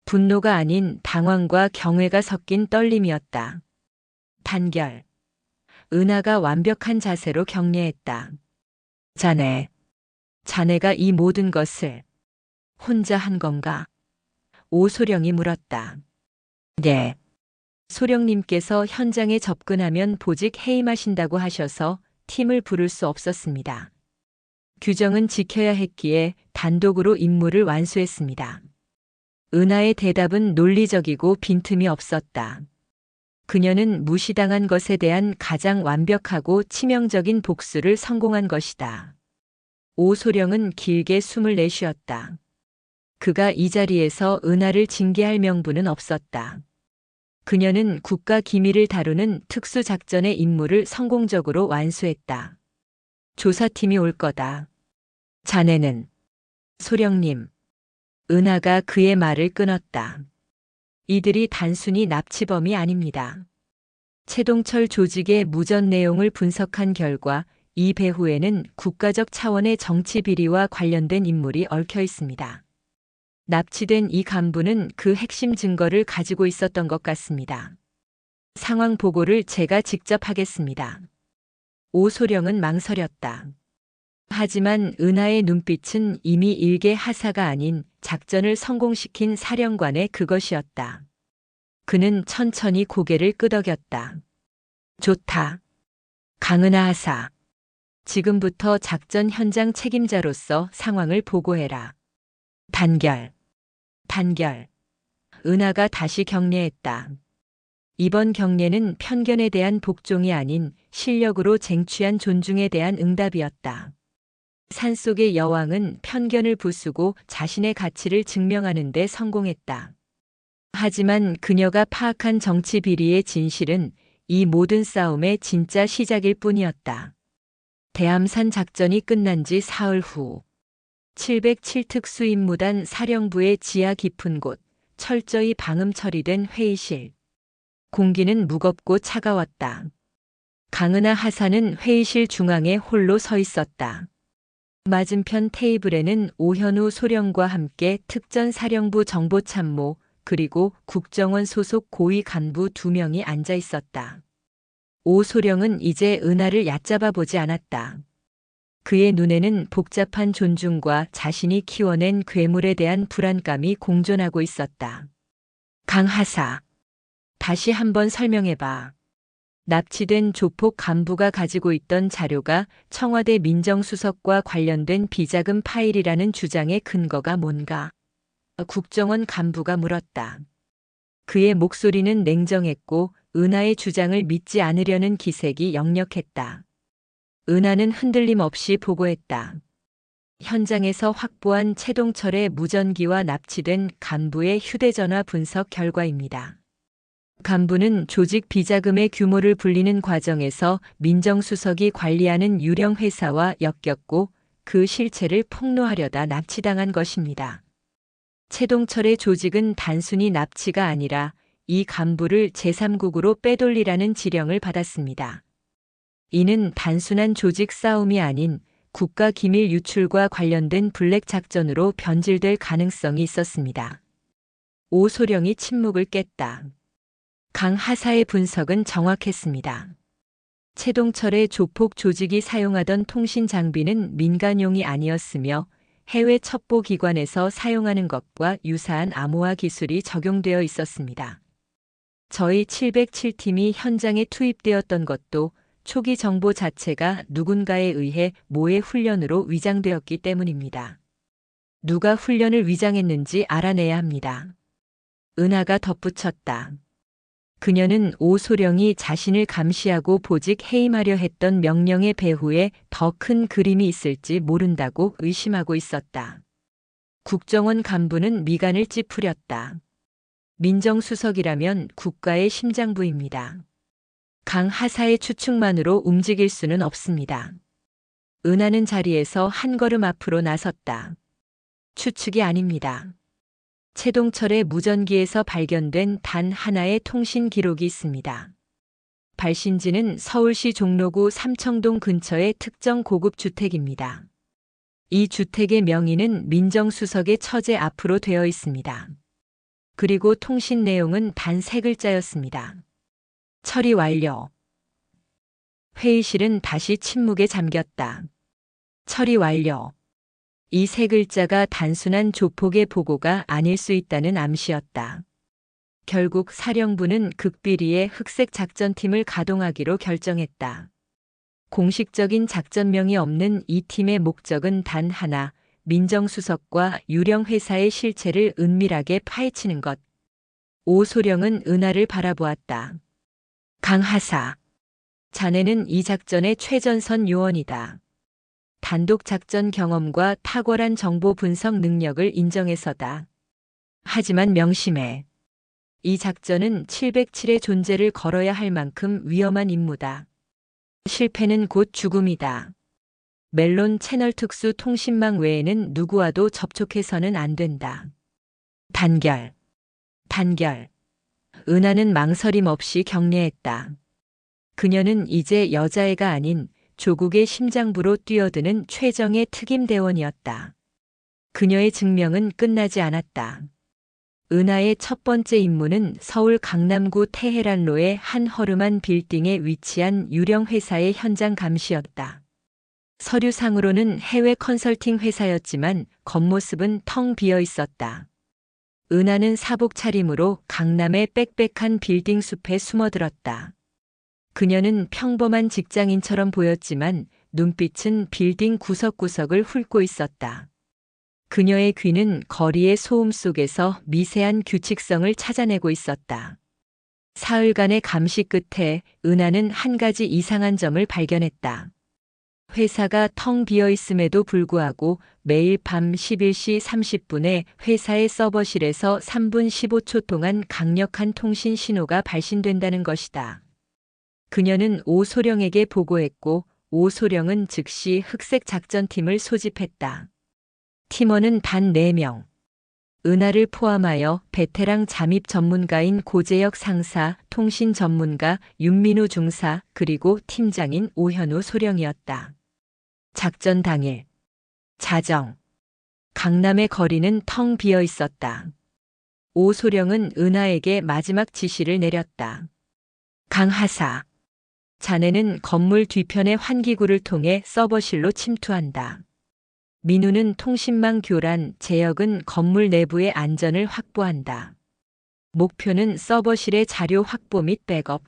분노가 아닌 당황과 경외가 섞인 떨림이었다. 단결. 은하가 완벽한 자세로 격려했다. 자네가 이 모든 것을 혼자 한 건가? 오소령이 물었다. 네. 소령님께서 현장에 접근하면 보직 해임하신다고 하셔서 팀을 부를 수 없었습니다. 규정은 지켜야 했기에 단독으로 임무를 완수했습니다. 은하의 대답은 논리적이고 빈틈이 없었다. 그녀는 무시당한 것에 대한 가장 완벽하고 치명적인 복수를 성공한 것이다. 오소령은 길게 숨을 내쉬었다. 그가 이 자리에서 은하를 징계할 명분은 없었다. 그녀는 국가 기밀을 다루는 특수작전의 임무를 성공적으로 완수했다. 조사팀이 올 거다. 자네는. 소령님. 은하가 그의 말을 끊었다. 이들이 단순히 납치범이 아닙니다. 최동철 조직의 무전 내용을 분석한 결과 이 배후에는 국가적 차원의 정치 비리와 관련된 인물이 얽혀 있습니다. 납치된 이 간부는 그 핵심 증거를 가지고 있었던 것 같습니다. 상황 보고를 제가 직접 하겠습니다. 오소령은 망설였다. 하지만 은하의 눈빛은 이미 일개 하사가 아닌 작전을 성공시킨 사령관의 그것이었다. 그는 천천히 고개를 끄덕였다. 좋다. 강은하 하사. 지금부터 작전 현장 책임자로서 상황을 보고해라. 단결. 단결. 은하가 다시 경례했다. 이번 경례는 편견에 대한 복종이 아닌 실력으로 쟁취한 존중에 대한 응답이었다. 산속의 여왕은 편견을 부수고 자신의 가치를 증명하는 데 성공했다. 하지만 그녀가 파악한 정치 비리의 진실은 이 모든 싸움의 진짜 시작일 뿐이었다. 대암산 작전이 끝난 지 사흘 후 707특 수임무단 사령부의 지하 깊은 곳, 철저히 방음 처리된 회의실. 공기는 무겁고 차가웠다. 강은하 하사는 회의실 중앙에 홀로 서 있었다. 맞은편 테이블에는 오현우 소령과 함께 특전사령부 정보참모 그리고 국정원 소속 고위 간부 2명이 앉아 있었다. 오 소령은 이제 은하를 얕잡아 보지 않았다. 그의 눈에는 복잡한 존중과 자신이 키워낸 괴물에 대한 불안감이 공존하고 있었다. 강 하사. 다시 한번 설명해봐. 납치된 조폭 간부가 가지고 있던 자료가 청와대 민정수석과 관련된 비자금 파일이라는 주장의 근거가 뭔가? 국정원 간부가 물었다. 그의 목소리는 냉정했고 은하의 주장을 믿지 않으려는 기색이 역력했다. 은하는 흔들림 없이 보고했다. 현장에서 확보한 최동철의 무전기와 납치된 간부의 휴대전화 분석 결과입니다. 간부는 조직 비자금의 규모를 불리는 과정에서 민정수석이 관리하는 유령 회사와 엮였고 그 실체를 폭로하려다 납치당한 것입니다. 최동철의 조직은 단순히 납치가 아니라 이 간부를 제3국으로 빼돌리라는 지령을 받았습니다. 이는 단순한 조직 싸움이 아닌 국가 기밀 유출과 관련된 블랙 작전으로 변질될 가능성이 있었습니다. 오소령이 침묵을 깼다. 강 하사의 분석은 정확했습니다. 최동철의 조폭 조직이 사용하던 통신 장비는 민간용이 아니었으며 해외 첩보기관에서 사용하는 것과 유사한 암호화 기술이 적용되어 있었습니다. 저희 707팀이 현장에 투입되었던 것도 초기 정보 자체가 누군가에 의해 모의 훈련으로 위장되었기 때문입니다. 누가 훈련을 위장했는지 알아내야 합니다. 은하가 덧붙였다. 그녀는 오소령이 자신을 감시하고 보직 해임하려 했던 명령의 배후에 더 큰 그림이 있을지 모른다고 의심하고 있었다. 국정원 간부는 미간을 찌푸렸다. 민정수석이라면 국가의 심장부입니다. 강 하사의 추측만으로 움직일 수는 없습니다. 은하는 자리에서 한 걸음 앞으로 나섰다. 추측이 아닙니다. 최동철의 무전기에서 발견된 단 하나의 통신 기록이 있습니다. 발신지는 서울시 종로구 삼청동 근처의 특정 고급 주택입니다. 이 주택의 명의는 민정수석의 처제 앞으로 되어 있습니다. 그리고 통신 내용은 단 3글자였습니다. 처리 완료. 회의실은 다시 침묵에 잠겼다. 처리 완료. 이 3글자가 단순한 조폭의 보고가 아닐 수 있다는 암시였다. 결국 사령부는 극비리의 흑색 작전팀을 가동하기로 결정했다. 공식적인 작전명이 없는 이 팀의 목적은 단 하나, 민정수석과 유령 회사의 실체를 은밀하게 파헤치는 것. 오소령은 은하를 바라보았다. 강 하사. 자네는 이 작전의 최전선 요원이다. 단독 작전 경험과 탁월한 정보 분석 능력을 인정해서다. 하지만 명심해. 이 작전은 707의 존재를 걸어야 할 만큼 위험한 임무다. 실패는 곧 죽음이다. 멜론 채널 특수 통신망 외에는 누구와도 접촉해서는 안 된다. 단결. 단결. 은하는 망설임 없이 경례했다. 그녀는 이제 여자애가 아닌 조국의 심장부로 뛰어드는 최정의 특임대원이었다. 그녀의 증명은 끝나지 않았다. 은하의 첫 번째 임무는 서울 강남구 테헤란로의 한 허름한 빌딩에 위치한 유령 회사의 현장 감시였다. 서류상으로는 해외 컨설팅 회사였지만 겉모습은 텅 비어 있었다. 은하는 사복 차림으로 강남의 빽빽한 빌딩 숲에 숨어들었다. 그녀는 평범한 직장인처럼 보였지만 눈빛은 빌딩 구석구석을 훑고 있었다. 그녀의 귀는 거리의 소음 속에서 미세한 규칙성을 찾아내고 있었다. 사흘간의 감시 끝에 은하는 한 가지 이상한 점을 발견했다. 회사가 텅 비어 있음에도 불구하고 매일 밤 11시 30분에 회사의 서버실에서 3분 15초 동안 강력한 통신 신호가 발신된다는 것이다. 그녀는 오소령에게 보고했고 오소령은 즉시 흑색 작전팀을 소집했다. 팀원은 단 4명. 은하를 포함하여 베테랑 잠입 전문가인 고재혁 상사, 통신 전문가 윤민우 중사, 그리고 팀장인 오현우 소령이었다. 작전 당일. 자정. 강남의 거리는 텅 비어 있었다. 오소령은 은하에게 마지막 지시를 내렸다. 강하사. 자네는 건물 뒤편의 환기구를 통해 서버실로 침투한다. 민우는 통신망 교란, 재혁은 건물 내부의 안전을 확보한다. 목표는 서버실의 자료 확보 및 백업.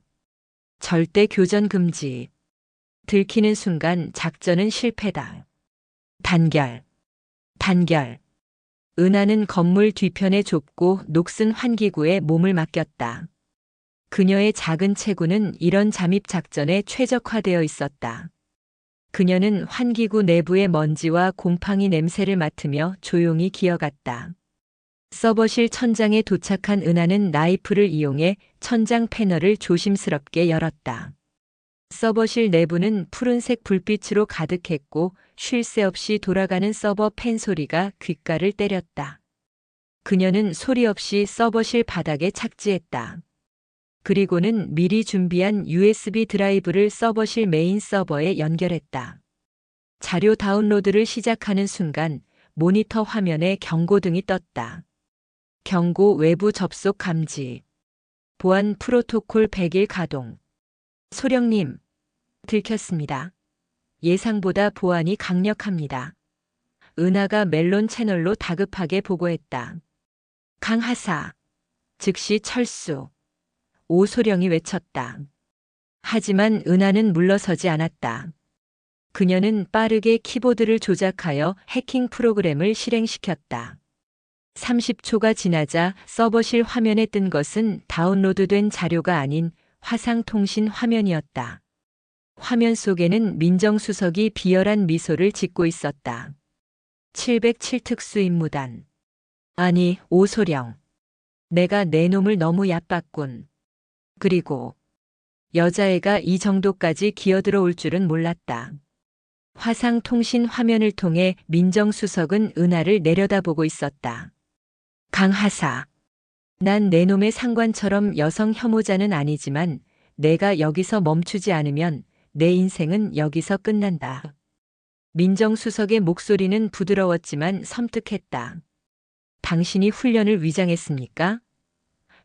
절대 교전 금지. 들키는 순간 작전은 실패다. 단결. 단결. 은하는 건물 뒤편의 좁고 녹슨 환기구에 몸을 맡겼다. 그녀의 작은 체구는 이런 잠입 작전에 최적화되어 있었다. 그녀는 환기구 내부의 먼지와 곰팡이 냄새를 맡으며 조용히 기어갔다. 서버실 천장에 도착한 은하는 나이프를 이용해 천장 패널을 조심스럽게 열었다. 서버실 내부는 푸른색 불빛으로 가득했고 쉴 새 없이 돌아가는 서버 팬 소리가 귓가를 때렸다. 그녀는 소리 없이 서버실 바닥에 착지했다. 그리고는 미리 준비한 USB 드라이브를 서버실 메인 서버에 연결했다. 자료 다운로드를 시작하는 순간 모니터 화면에 경고등이 떴다. 경고 외부 접속 감지. 보안 프로토콜 100일 가동. 소령님, 들켰습니다. 예상보다 보안이 강력합니다. 은하가 멜론 채널로 다급하게 보고했다. 강하사. 즉시 철수. 오소령이 외쳤다. 하지만 은하는 물러서지 않았다. 그녀는 빠르게 키보드를 조작하여 해킹 프로그램을 실행시켰다. 30초가 지나자 서버실 화면에 뜬 것은 다운로드된 자료가 아닌 화상통신 화면이었다. 화면 속에는 민정수석이 비열한 미소를 짓고 있었다. 707 특수임무단. 아니, 오소령. 내가 내 놈을 너무 얕봤군. 그리고 여자애가 이 정도까지 기어들어 올 줄은 몰랐다. 화상통신 화면을 통해 민정수석은 은하를 내려다보고 있었다. 강하사. 난 내 놈의 상관처럼 여성 혐오자는 아니지만 내가 여기서 멈추지 않으면 내 인생은 여기서 끝난다. 민정수석의 목소리는 부드러웠지만 섬뜩했다. 당신이 훈련을 위장했습니까?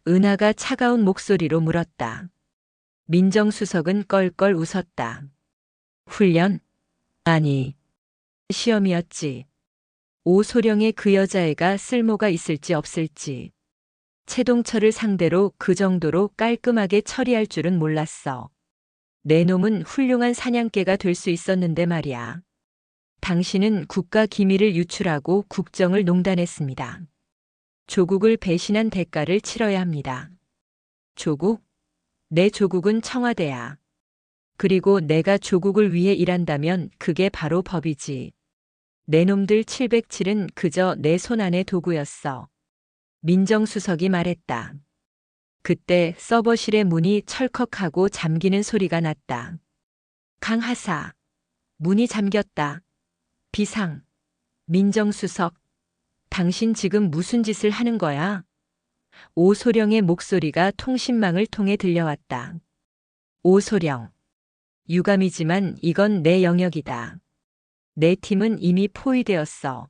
은하가 차가운 목소리로 물었다. 민정수석은 껄껄 웃었다. 훈련? 아니, 시험이었지. 오소령의 그 여자애가 쓸모가 있을지 없을지. 최동철을 상대로 그 정도로 깔끔하게 처리할 줄은 몰랐어. 내 놈은 훌륭한 사냥개가 될 수 있었는데 말이야. 당신은 국가 기밀을 유출하고 국정을 농단했습니다. 조국을 배신한 대가를 치러야 합니다. 조국? 내 조국은 청와대야. 그리고 내가 조국을 위해 일한다면 그게 바로 법이지. 내 놈들 707은 그저 내 손 안의 도구였어. 민정수석이 말했다. 그때 서버실의 문이 철컥하고 잠기는 소리가 났다. 강하사. 문이 잠겼다. 비상. 민정수석. 당신 지금 무슨 짓을 하는 거야? 오소령의 목소리가 통신망을 통해 들려왔다. 오소령. 유감이지만 이건 내 영역이다. 내 팀은 이미 포위되었어.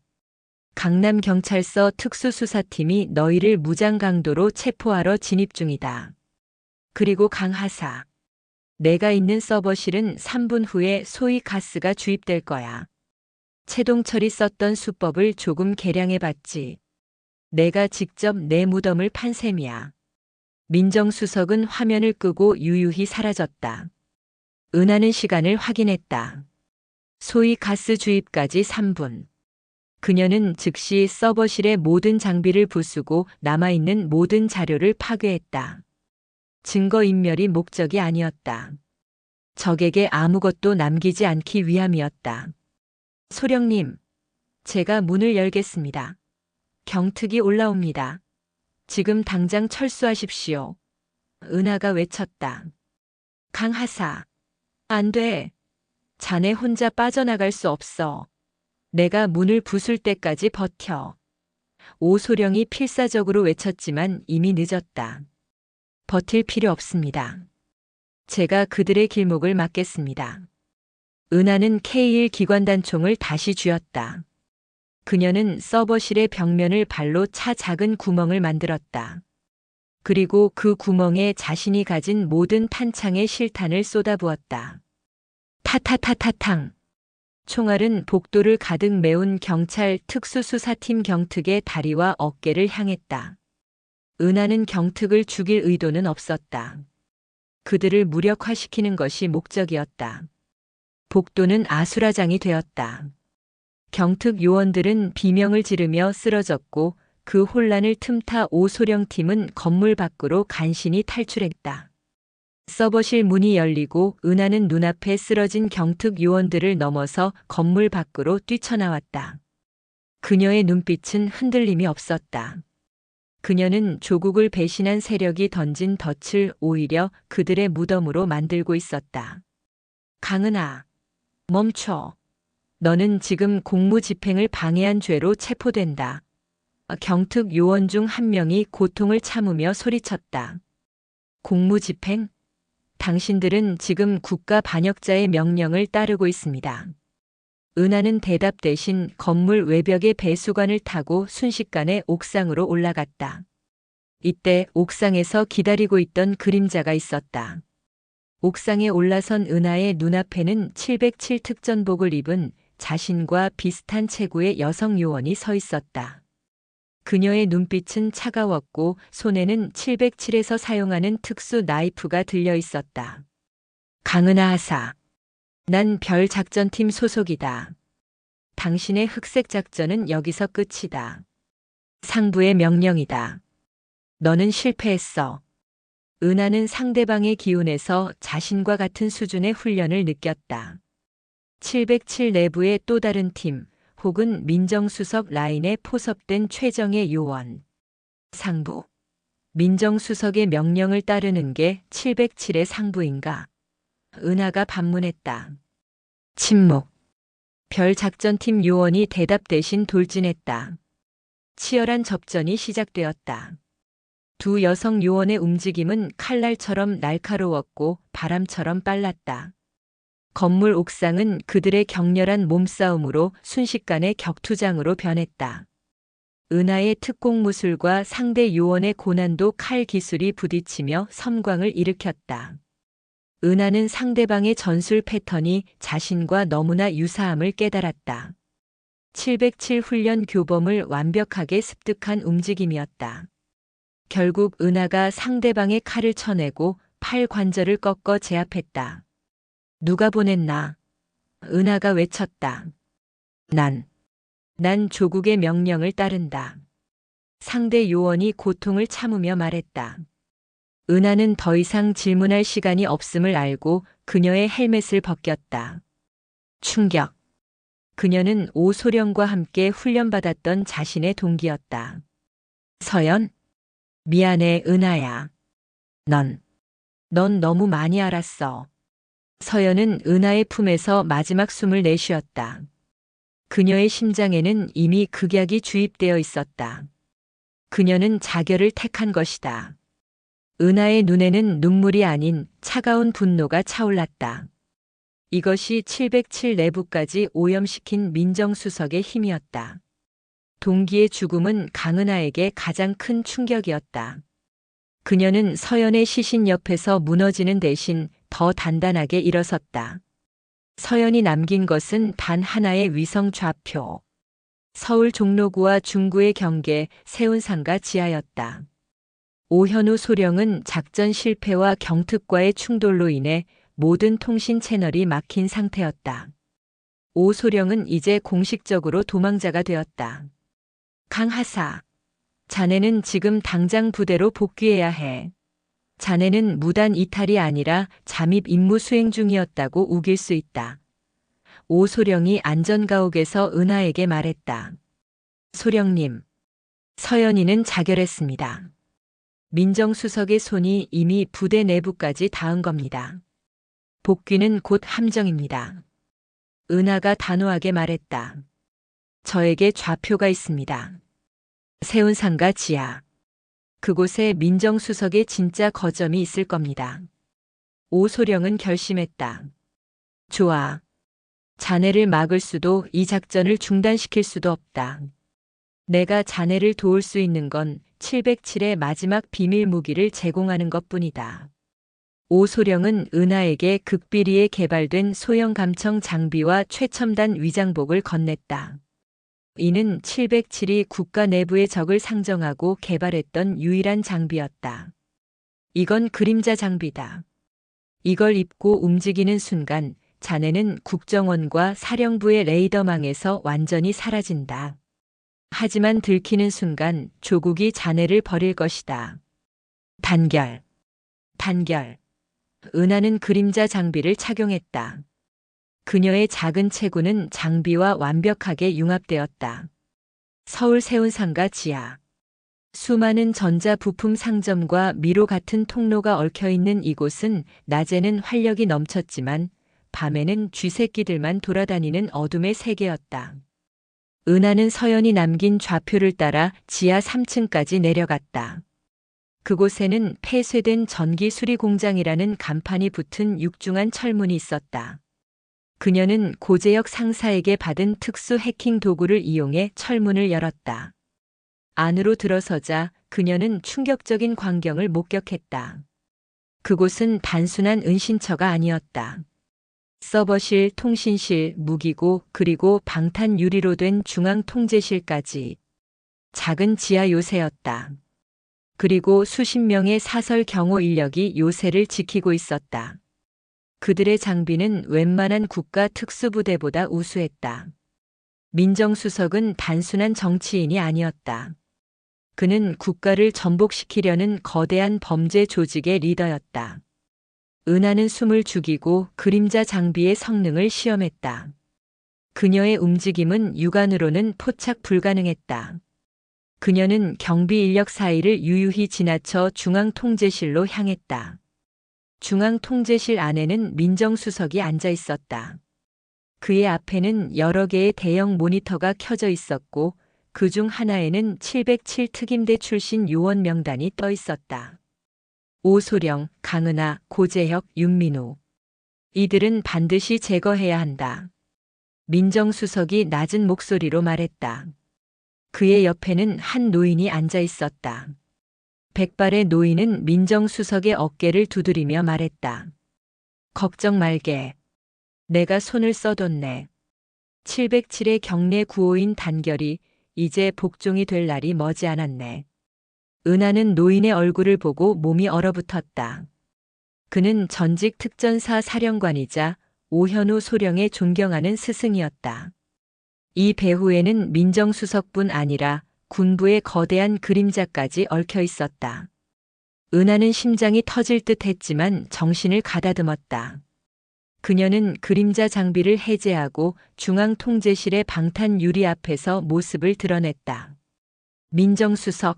강남경찰서 특수수사팀이 너희를 무장강도로 체포하러 진입 중이다. 그리고 강하사. 내가 있는 서버실은 3분 후에 소위 가스가 주입될 거야. 최동철이 썼던 수법을 조금 개량해봤지. 내가 직접 내 무덤을 판 셈이야. 민정수석은 화면을 끄고 유유히 사라졌다. 은하는 시간을 확인했다. 소위 가스 주입까지 3분. 그녀는 즉시 서버실의 모든 장비를 부수고 남아있는 모든 자료를 파괴했다. 증거인멸이 목적이 아니었다. 적에게 아무것도 남기지 않기 위함이었다. 소령님, 제가 문을 열겠습니다. 경특이 올라옵니다. 지금 당장 철수하십시오. 은하가 외쳤다. 강하사, 안 돼. 자네 혼자 빠져나갈 수 없어. 내가 문을 부술 때까지 버텨. 오소령이 필사적으로 외쳤지만 이미 늦었다. 버틸 필요 없습니다. 제가 그들의 길목을 막겠습니다. 은하는 K1 기관단총을 다시 쥐었다. 그녀는 서버실의 벽면을 발로 차 작은 구멍을 만들었다. 그리고 그 구멍에 자신이 가진 모든 탄창의 실탄을 쏟아부었다. 타타타타탕. 총알은 복도를 가득 메운 경찰 특수수사팀 경특의 다리와 어깨를 향했다. 은하는 경특을 죽일 의도는 없었다. 그들을 무력화시키는 것이 목적이었다. 복도는 아수라장이 되었다. 경특 요원들은 비명을 지르며 쓰러졌고 그 혼란을 틈타 오소령팀은 건물 밖으로 간신히 탈출했다. 서버실 문이 열리고 은하는 눈앞에 쓰러진 경특 요원들을 넘어서 건물 밖으로 뛰쳐나왔다. 그녀의 눈빛은 흔들림이 없었다. 그녀는 조국을 배신한 세력이 던진 덫을 오히려 그들의 무덤으로 만들고 있었다. 강은하, 멈춰. 너는 지금 공무집행을 방해한 죄로 체포된다. 경특 요원 중 한 명이 고통을 참으며 소리쳤다. 공무집행? 당신들은 지금 국가 반역자의 명령을 따르고 있습니다. 은하는 대답 대신 건물 외벽의 배수관을 타고 순식간에 옥상으로 올라갔다. 이때 옥상에서 기다리고 있던 그림자가 있었다. 옥상에 올라선 은하의 눈앞에는 707 특전복을 입은 자신과 비슷한 체구의 여성 요원이 서 있었다. 그녀의 눈빛은 차가웠고 손에는 707에서 사용하는 특수 나이프가 들려 있었다. 강은하 하사. 난 별 작전팀 소속이다. 당신의 흑색 작전은 여기서 끝이다. 상부의 명령이다. 너는 실패했어. 은하는 상대방의 기운에서 자신과 같은 수준의 훈련을 느꼈다. 707 내부의 또 다른 팀, 혹은 민정수석 라인에 포섭된 최정예 요원. 상부. 민정수석의 명령을 따르는 게 707의 상부인가? 은하가 반문했다. 침묵. 별 작전팀 요원이 대답 대신 돌진했다. 치열한 접전이 시작되었다. 두 여성 요원의 움직임은 칼날처럼 날카로웠고 바람처럼 빨랐다. 건물 옥상은 그들의 격렬한 몸싸움으로 순식간에 격투장으로 변했다. 은하의 특공 무술과 상대 요원의 고난도 칼 기술이 부딪히며 섬광을 일으켰다. 은하는 상대방의 전술 패턴이 자신과 너무나 유사함을 깨달았다. 707 훈련 교범을 완벽하게 습득한 움직임이었다. 결국 은하가 상대방의 칼을 쳐내고 팔 관절을 꺾어 제압했다. 누가 보냈나? 은하가 외쳤다. 난 조국의 명령을 따른다. 상대 요원이 고통을 참으며 말했다. 은하는 더 이상 질문할 시간이 없음을 알고 그녀의 헬멧을 벗겼다. 충격. 그녀는 오소령과 함께 훈련받았던 자신의 동기였다. 서연? 미안해, 은하야. 넌 너무 많이 알았어. 서연은 은하의 품에서 마지막 숨을 내쉬었다. 그녀의 심장에는 이미 극약이 주입되어 있었다. 그녀는 자결을 택한 것이다. 은하의 눈에는 눈물이 아닌 차가운 분노가 차올랐다. 이것이 707 내부까지 오염시킨 민정수석의 힘이었다. 동기의 죽음은 강은하에게 가장 큰 충격이었다. 그녀는 서연의 시신 옆에서 무너지는 대신 더 단단하게 일어섰다. 서연이 남긴 것은 단 하나의 위성 좌표. 서울 종로구와 중구의 경계 세운상가 지하였다. 오현우 소령은 작전 실패와 경특과의 충돌로 인해 모든 통신 채널이 막힌 상태였다. 오 소령은 이제 공식적으로 도망자가 되었다. 강 하사, 자네는 지금 당장 부대로 복귀해야 해. 자네는 무단 이탈이 아니라 잠입 임무 수행 중이었다고 우길 수 있다. 오 소령이 안전가옥에서 은하에게 말했다. 소령님, 서연이는 자결했습니다. 민정수석의 손이 이미 부대 내부까지 닿은 겁니다. 복귀는 곧 함정입니다. 은하가 단호하게 말했다. 저에게 좌표가 있습니다. 세운상가 지하. 그곳에 민정수석의 진짜 거점이 있을 겁니다. 오소령은 결심했다. 좋아. 자네를 막을 수도 이 작전을 중단시킬 수도 없다. 내가 자네를 도울 수 있는 건 707의 마지막 비밀 무기를 제공하는 것뿐이다. 오소령은 은하에게 극비리에 개발된 소형 감청 장비와 최첨단 위장복을 건넸다. 이는 707이 국가 내부의 적을 상정하고 개발했던 유일한 장비였다. 이건 그림자 장비다. 이걸 입고 움직이는 순간 자네는 국정원과 사령부의 레이더망에서 완전히 사라진다. 하지만 들키는 순간 조국이 자네를 버릴 것이다. 단결. 은하는 그림자 장비를 착용했다. 그녀의 작은 체구는 장비와 완벽하게 융합되었다. 서울 세운상가 지하. 수많은 전자 부품 상점과 미로 같은 통로가 얽혀있는 이곳은 낮에는 활력이 넘쳤지만 밤에는 쥐새끼들만 돌아다니는 어둠의 세계였다. 은하는 서연이 남긴 좌표를 따라 지하 3층까지 내려갔다. 그곳에는 폐쇄된 전기 수리 공장이라는 간판이 붙은 육중한 철문이 있었다. 그녀는 고재혁 상사에게 받은 특수 해킹 도구를 이용해 철문을 열었다. 안으로 들어서자 그녀는 충격적인 광경을 목격했다. 그곳은 단순한 은신처가 아니었다. 서버실, 통신실, 무기고 그리고 방탄 유리로 된 중앙 통제실까지 작은 지하 요새였다. 그리고 수십 명의 사설 경호 인력이 요새를 지키고 있었다. 그들의 장비는 웬만한 국가 특수부대보다 우수했다. 민정수석은 단순한 정치인이 아니었다. 그는 국가를 전복시키려는 거대한 범죄 조직의 리더였다. 은하는 숨을 죽이고 그림자 장비의 성능을 시험했다. 그녀의 움직임은 육안으로는 포착 불가능했다. 그녀는 경비 인력 사이를 유유히 지나쳐 중앙통제실로 향했다. 중앙통제실 안에는 민정수석이 앉아 있었다. 그의 앞에는 여러 개의 대형 모니터가 켜져 있었고 그중 하나에는 707 특임대 출신 요원 명단이 떠 있었다. 오소령, 강은하, 고재혁, 윤민호. 이들은 반드시 제거해야 한다. 민정수석이 낮은 목소리로 말했다. 그의 옆에는 한 노인이 앉아 있었다. 백발의 노인은 민정수석의 어깨를 두드리며 말했다. 걱정 말게. 내가 손을 써뒀네. 707의 경내 구호인 단결이 이제 복종이 될 날이 머지않았네. 은하는 노인의 얼굴을 보고 몸이 얼어붙었다. 그는 전직 특전사 사령관이자 오현우 소령의 존경하는 스승이었다. 이 배후에는 민정수석뿐 아니라 군부의 거대한 그림자까지 얽혀 있었다. 은하는 심장이 터질 듯 했지만 정신을 가다듬었다. 그녀는 그림자 장비를 해제하고 중앙통제실의 방탄 유리 앞에서 모습을 드러냈다. 민정수석,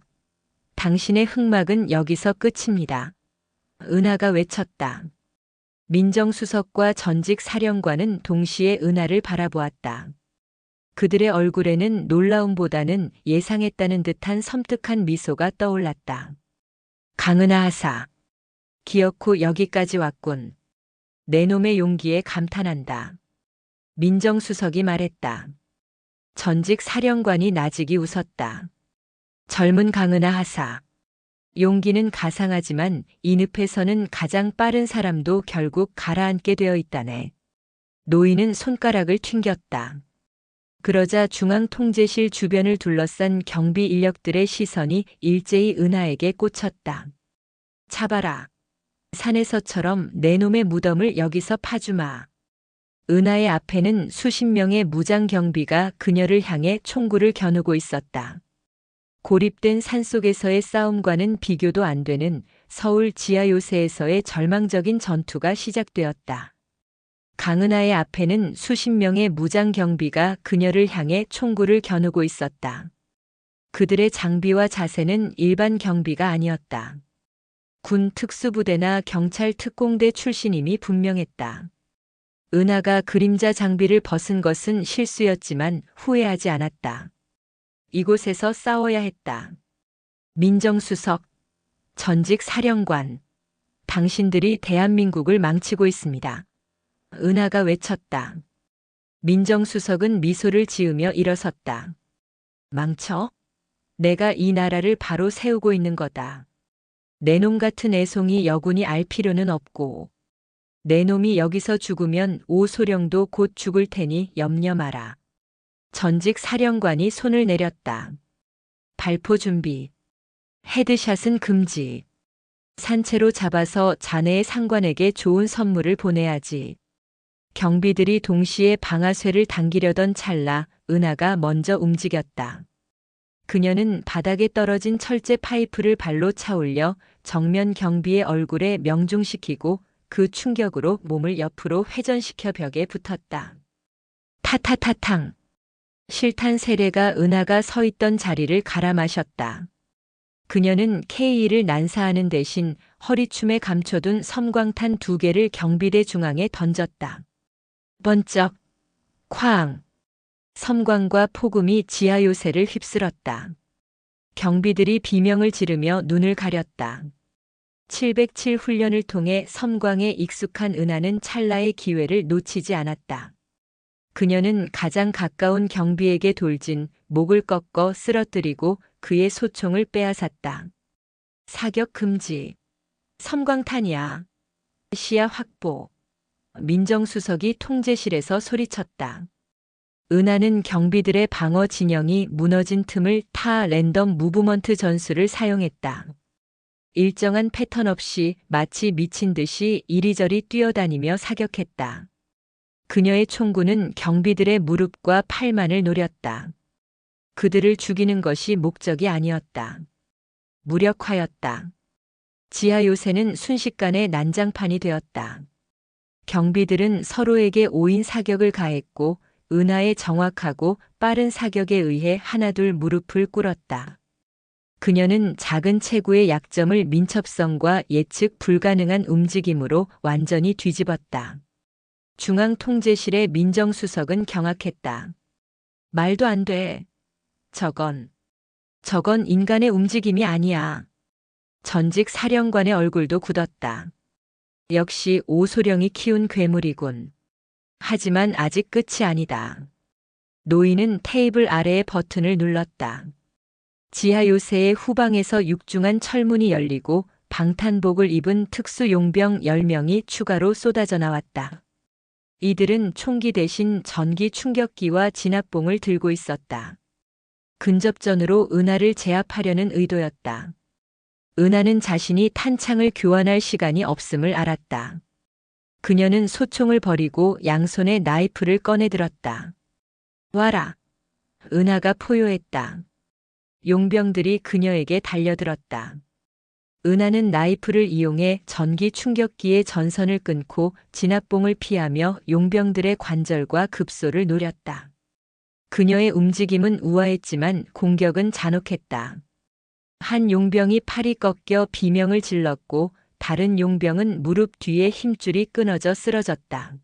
당신의 흑막은 여기서 끝입니다. 은하가 외쳤다. 민정수석과 전직 사령관은 동시에 은하를 바라보았다. 그들의 얼굴에는 놀라움보다는 예상했다는 듯한 섬뜩한 미소가 떠올랐다. 강은하 하사, 기어코 여기까지 왔군. 내 놈의 용기에 감탄한다. 민정수석이 말했다. 전직 사령관이 나직이 웃었다. 젊은 강은하 하사. 용기는 가상하지만 이 늪에서는 가장 빠른 사람도 결국 가라앉게 되어 있다네. 노인은 손가락을 튕겼다. 그러자 중앙통제실 주변을 둘러싼 경비 인력들의 시선이 일제히 은하에게 꽂혔다. 잡아라. 산에서처럼 내 놈의 무덤을 여기서 파주마. 은하의 앞에는 수십 명의 무장 경비가 그녀를 향해 총구를 겨누고 있었다. 고립된 산속에서의 싸움과는 비교도 안 되는 서울 지하 요새에서의 절망적인 전투가 시작되었다. 강은하의 앞에는 수십 명의 무장 경비가 그녀를 향해 총구를 겨누고 있었다. 그들의 장비와 자세는 일반 경비가 아니었다. 군 특수부대나 경찰 특공대 출신임이 분명했다. 은하가 그림자 장비를 벗은 것은 실수였지만 후회하지 않았다. 이곳에서 싸워야 했다. 민정수석, 전직 사령관, 당신들이 대한민국을 망치고 있습니다. 은하가 외쳤다. 민정수석은 미소를 지으며 일어섰다. 망쳐? 내가 이 나라를 바로 세우고 있는 거다. 내 놈 같은 애송이 여군이 알 필요는 없고, 내 놈이 여기서 죽으면 오소령도 곧 죽을 테니 염려 마라. 전직 사령관이 손을 내렸다. 발포 준비. 헤드샷은 금지. 산채로 잡아서 자네의 상관에게 좋은 선물을 보내야지. 경비들이 동시에 방아쇠를 당기려던 찰나 은하가 먼저 움직였다. 그녀는 바닥에 떨어진 철제 파이프를 발로 차올려 정면 경비의 얼굴에 명중시키고 그 충격으로 몸을 옆으로 회전시켜 벽에 붙었다. 타타타탕. 실탄 세례가 은하가 서 있던 자리를 갈아 마셨다. 그녀는 K2를 난사하는 대신 허리춤에 감춰둔 섬광탄 2개를 경비대 중앙에 던졌다. 번쩍, 쾅. 섬광과 폭음이 지하 요새를 휩쓸었다. 경비들이 비명을 지르며 눈을 가렸다. 707 훈련을 통해 섬광에 익숙한 은하는 찰나의 기회를 놓치지 않았다. 그녀는 가장 가까운 경비에게 돌진, 목을 꺾어 쓰러뜨리고 그의 소총을 빼앗았다. 사격 금지. 섬광탄이야. 시야 확보. 민정수석이 통제실에서 소리쳤다. 은하는 경비들의 방어 진영이 무너진 틈을 타 랜덤 무브먼트 전술을 사용했다. 일정한 패턴 없이 마치 미친 듯이 이리저리 뛰어다니며 사격했다. 그녀의 총구는 경비들의 무릎과 팔만을 노렸다. 그들을 죽이는 것이 목적이 아니었다. 무력화였다. 지하 요새는 순식간에 난장판이 되었다. 경비들은 서로에게 오인 사격을 가했고 은하의 정확하고 빠른 사격에 의해 하나둘 무릎을 꿇었다. 그녀는 작은 체구의 약점을 민첩성과 예측 불가능한 움직임으로 완전히 뒤집었다. 중앙통제실의 민정수석은 경악했다. 말도 안 돼. 저건 인간의 움직임이 아니야. 전직 사령관의 얼굴도 굳었다. 역시 오소령이 키운 괴물이군. 하지만 아직 끝이 아니다. 노인은 테이블 아래의 버튼을 눌렀다. 지하 요새의 후방에서 육중한 철문이 열리고 방탄복을 입은 특수 용병 10명이 추가로 쏟아져 나왔다. 이들은 총기 대신 전기 충격기와 진압봉을 들고 있었다. 근접전으로 은하를 제압하려는 의도였다. 은하는 자신이 탄창을 교환할 시간이 없음을 알았다. 그녀는 소총을 버리고 양손에 나이프를 꺼내 들었다. 와라. 은하가 포효했다. 용병들이 그녀에게 달려들었다. 은하는 나이프를 이용해 전기 충격기의 전선을 끊고 진압봉을 피하며 용병들의 관절과 급소를 노렸다. 그녀의 움직임은 우아했지만 공격은 잔혹했다. 한 용병이 팔이 꺾여 비명을 질렀고 다른 용병은 무릎 뒤에 힘줄이 끊어져 쓰러졌다.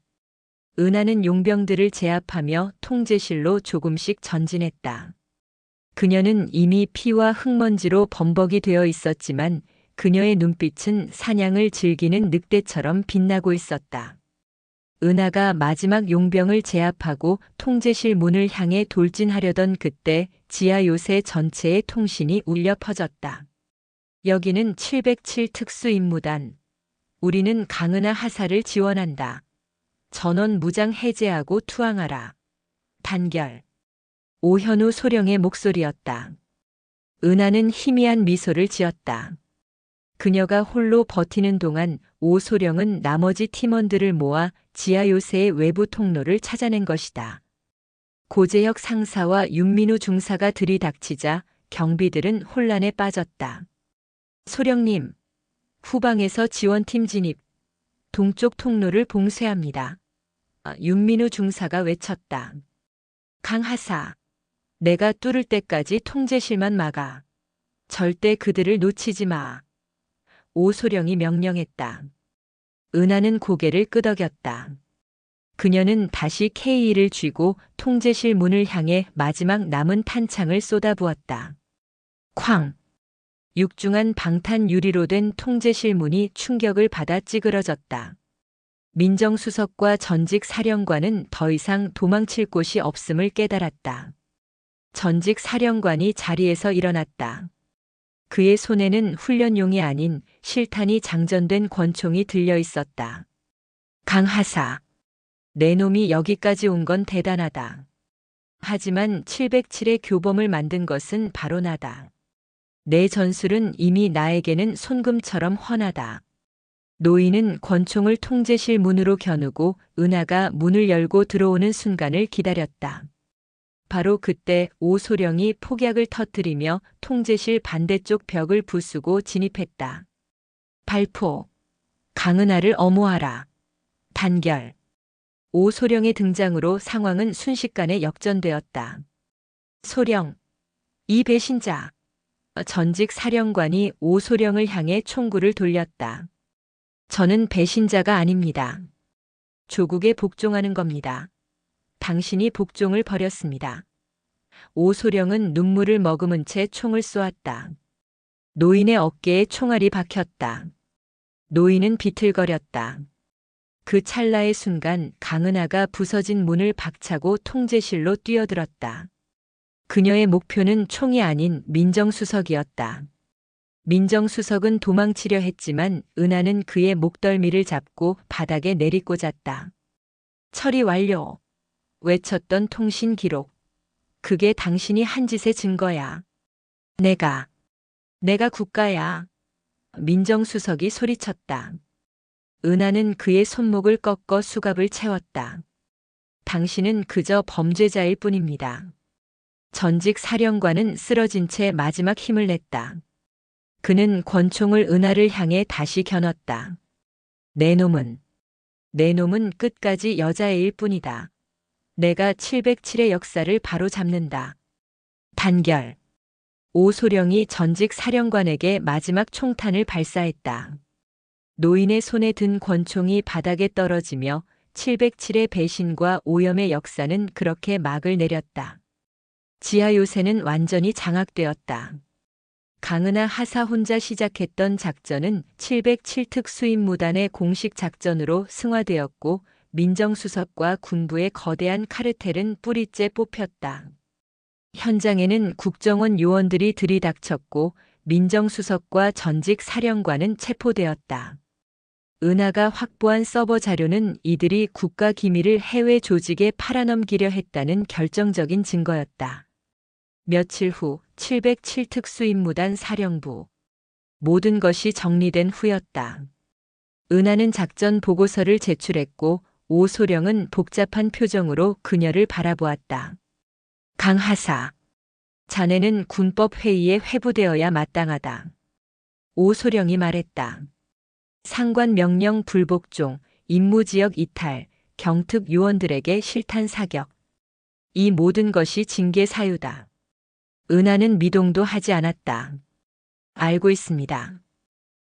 은하는 용병들을 제압하며 통제실로 조금씩 전진했다. 그녀는 이미 피와 흙먼지로 범벅이 되어 있었지만 그녀의 눈빛은 사냥을 즐기는 늑대처럼 빛나고 있었다. 은하가 마지막 용병을 제압하고 통제실 문을 향해 돌진하려던 그때 지하 요새 전체의 통신이 울려 퍼졌다. 여기는 707 특수임무단. 우리는 강은하 하사를 지원한다. 전원 무장 해제하고 투항하라. 단결. 오현우 소령의 목소리였다. 은하는 희미한 미소를 지었다. 그녀가 홀로 버티는 동안 오소령은 나머지 팀원들을 모아 지하 요새의 외부 통로를 찾아낸 것이다. 고재혁 상사와 윤민우 중사가 들이닥치자 경비들은 혼란에 빠졌다. 소령님, 후방에서 지원팀 진입, 동쪽 통로를 봉쇄합니다. 윤민우 중사가 외쳤다. 강하사, 내가 뚫을 때까지 통제실만 막아. 절대 그들을 놓치지 마. 오소령이 명령했다. 은하는 고개를 끄덕였다. 그녀는 다시 K를 쥐고 통제실 문을 향해 마지막 남은 탄창을 쏟아부었다. 쾅! 육중한 방탄 유리로 된 통제실 문이 충격을 받아 찌그러졌다. 민정수석과 전직 사령관은 더 이상 도망칠 곳이 없음을 깨달았다. 전직 사령관이 자리에서 일어났다. 그의 손에는 훈련용이 아닌 실탄이 장전된 권총이 들려 있었다. 강하사, 내 놈이 여기까지 온 건 대단하다. 하지만 707의 교범을 만든 것은 바로 나다. 내 전술은 이미 나에게는 손금처럼 훤하다. 노인은 권총을 통제실 문으로 겨누고 은하가 문을 열고 들어오는 순간을 기다렸다. 바로 그때 오소령이 폭약을 터뜨리며 통제실 반대쪽 벽을 부수고 진입했다. 발포. 강은하를 엄호하라. 단결. 오소령의 등장으로 상황은 순식간에 역전되었다. 소령. 이 배신자. 전직 사령관이 오소령을 향해 총구를 돌렸다. 저는 배신자가 아닙니다. 조국에 복종하는 겁니다. 당신이 복종을 버렸습니다. 오소령은 눈물을 머금은 채 총을 쏘았다. 노인의 어깨에 총알이 박혔다. 노인은 비틀거렸다. 그 찰나의 순간 강은하가 부서진 문을 박차고 통제실로 뛰어들었다. 그녀의 목표는 총이 아닌 민정수석이었다. 민정수석은 도망치려 했지만 은하는 그의 목덜미를 잡고 바닥에 내리꽂았다. 처리 완료. 외쳤던 통신 기록. 그게 당신이 한 짓의 증거야. 내가 국가야. 민정수석이 소리쳤다. 은하는 그의 손목을 꺾어 수갑을 채웠다. 당신은 그저 범죄자일 뿐입니다. 전직 사령관은 쓰러진 채 마지막 힘을 냈다. 그는 권총을 은하를 향해 다시 겨눴다. 내 놈은 끝까지 여자애일 뿐이다. 내가 707의 역사를 바로 잡는다. 단결. 오소령이 전직 사령관에게 마지막 총탄을 발사했다. 노인의 손에 든 권총이 바닥에 떨어지며 707의 배신과 오염의 역사는 그렇게 막을 내렸다. 지하 요새는 완전히 장악되었다. 강은하 하사 혼자 시작했던 작전은 707 특수임무단의 공식 작전으로 승화되었고 민정수석과 군부의 거대한 카르텔은 뿌리째 뽑혔다. 현장에는 국정원 요원들이 들이닥쳤고 민정수석과 전직 사령관은 체포되었다. 은하가 확보한 서버 자료는 이들이 국가 기밀을 해외 조직에 팔아넘기려 했다는 결정적인 증거였다. 며칠 후 707 특수임무단 사령부. 모든 것이 정리된 후였다. 은하는 작전 보고서를 제출했고 오소령은 복잡한 표정으로 그녀를 바라보았다. 강하사. 자네는 군법회의에 회부되어야 마땅하다. 오소령이 말했다. 상관 명령 불복종, 임무지역 이탈, 경특 요원들에게 실탄 사격. 이 모든 것이 징계 사유다. 은하는 미동도 하지 않았다. 알고 있습니다.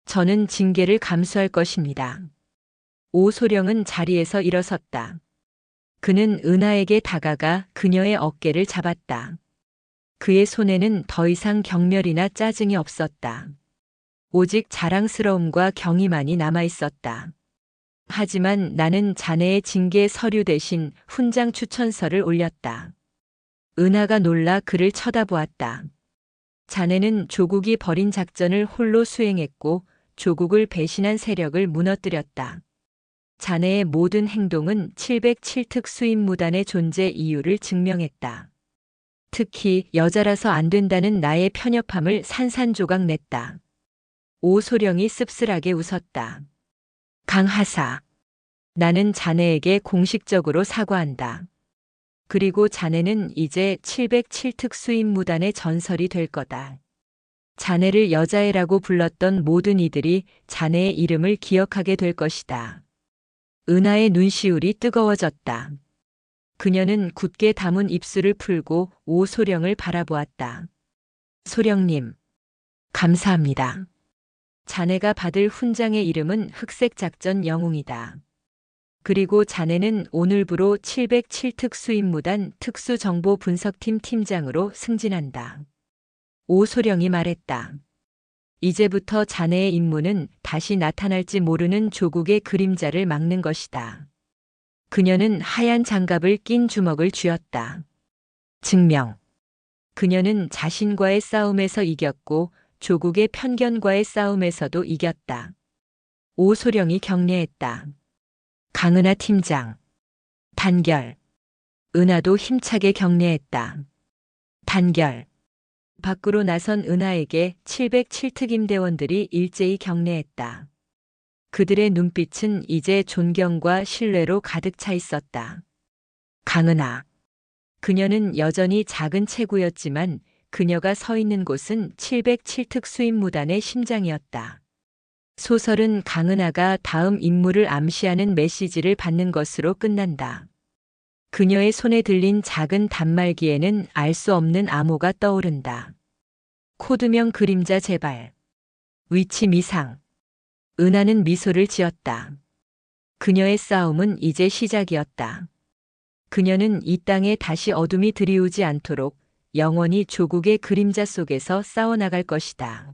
저는 징계를 감수할 것입니다. 오소령은 자리에서 일어섰다. 그는 은하에게 다가가 그녀의 어깨를 잡았다. 그의 손에는 더 이상 경멸이나 짜증이 없었다. 오직 자랑스러움과 경의만이 남아 있었다. 하지만 나는 자네의 징계 서류 대신 훈장 추천서를 올렸다. 은하가 놀라 그를 쳐다보았다. 자네는 조국이 벌인 작전을 홀로 수행했고 조국을 배신한 세력을 무너뜨렸다. 자네의 모든 행동은 707특 수임무단의 존재 이유를 증명했다. 특히 여자라서 안 된다는 나의 편협함을 산산조각 냈다. 오소령이 씁쓸하게 웃었다. 강하사, 나는 자네에게 공식적으로 사과한다. 그리고 자네는 이제 707특 수임무단의 전설이 될 거다. 자네를 여자애라고 불렀던 모든 이들이 자네의 이름을 기억하게 될 것이다. 은하의 눈시울이 뜨거워졌다. 그녀는 굳게 담은 입술을 풀고 오소령을 바라보았다. 소령님, 감사합니다. 자네가 받을 훈장의 이름은 흑색작전 영웅이다. 그리고 자네는 오늘부로 707특 수임무단 특수정보분석팀 팀장으로 승진한다. 오소령이 말했다. 이제부터 자네의 임무는 다시 나타날지 모르는 조국의 그림자를 막는 것이다. 그녀는 하얀 장갑을 낀 주먹을 쥐었다. 증명. 그녀는 자신과의 싸움에서 이겼고 조국의 편견과의 싸움에서도 이겼다. 오소령이 격려했다. 강은하 팀장. 단결. 은하도 힘차게 격려했다. 단결. 밖으로 나선 은하에게 707특 임대원들이 일제히 격려했다. 그들의 눈빛은 이제 존경과 신뢰로 가득 차 있었다. 강은하. 그녀는 여전히 작은 체구였지만 그녀가 서 있는 곳은 707특 수임무단의 심장이었다. 소설은 강은하가 다음 임무를 암시하는 메시지를 받는 것으로 끝난다. 그녀의 손에 들린 작은 단말기에는 알 수 없는 암호가 떠오른다. 코드명 그림자 재발. 위치 미상. 은하는 미소를 지었다. 그녀의 싸움은 이제 시작이었다. 그녀는 이 땅에 다시 어둠이 들이우지 않도록 영원히 조국의 그림자 속에서 싸워나갈 것이다.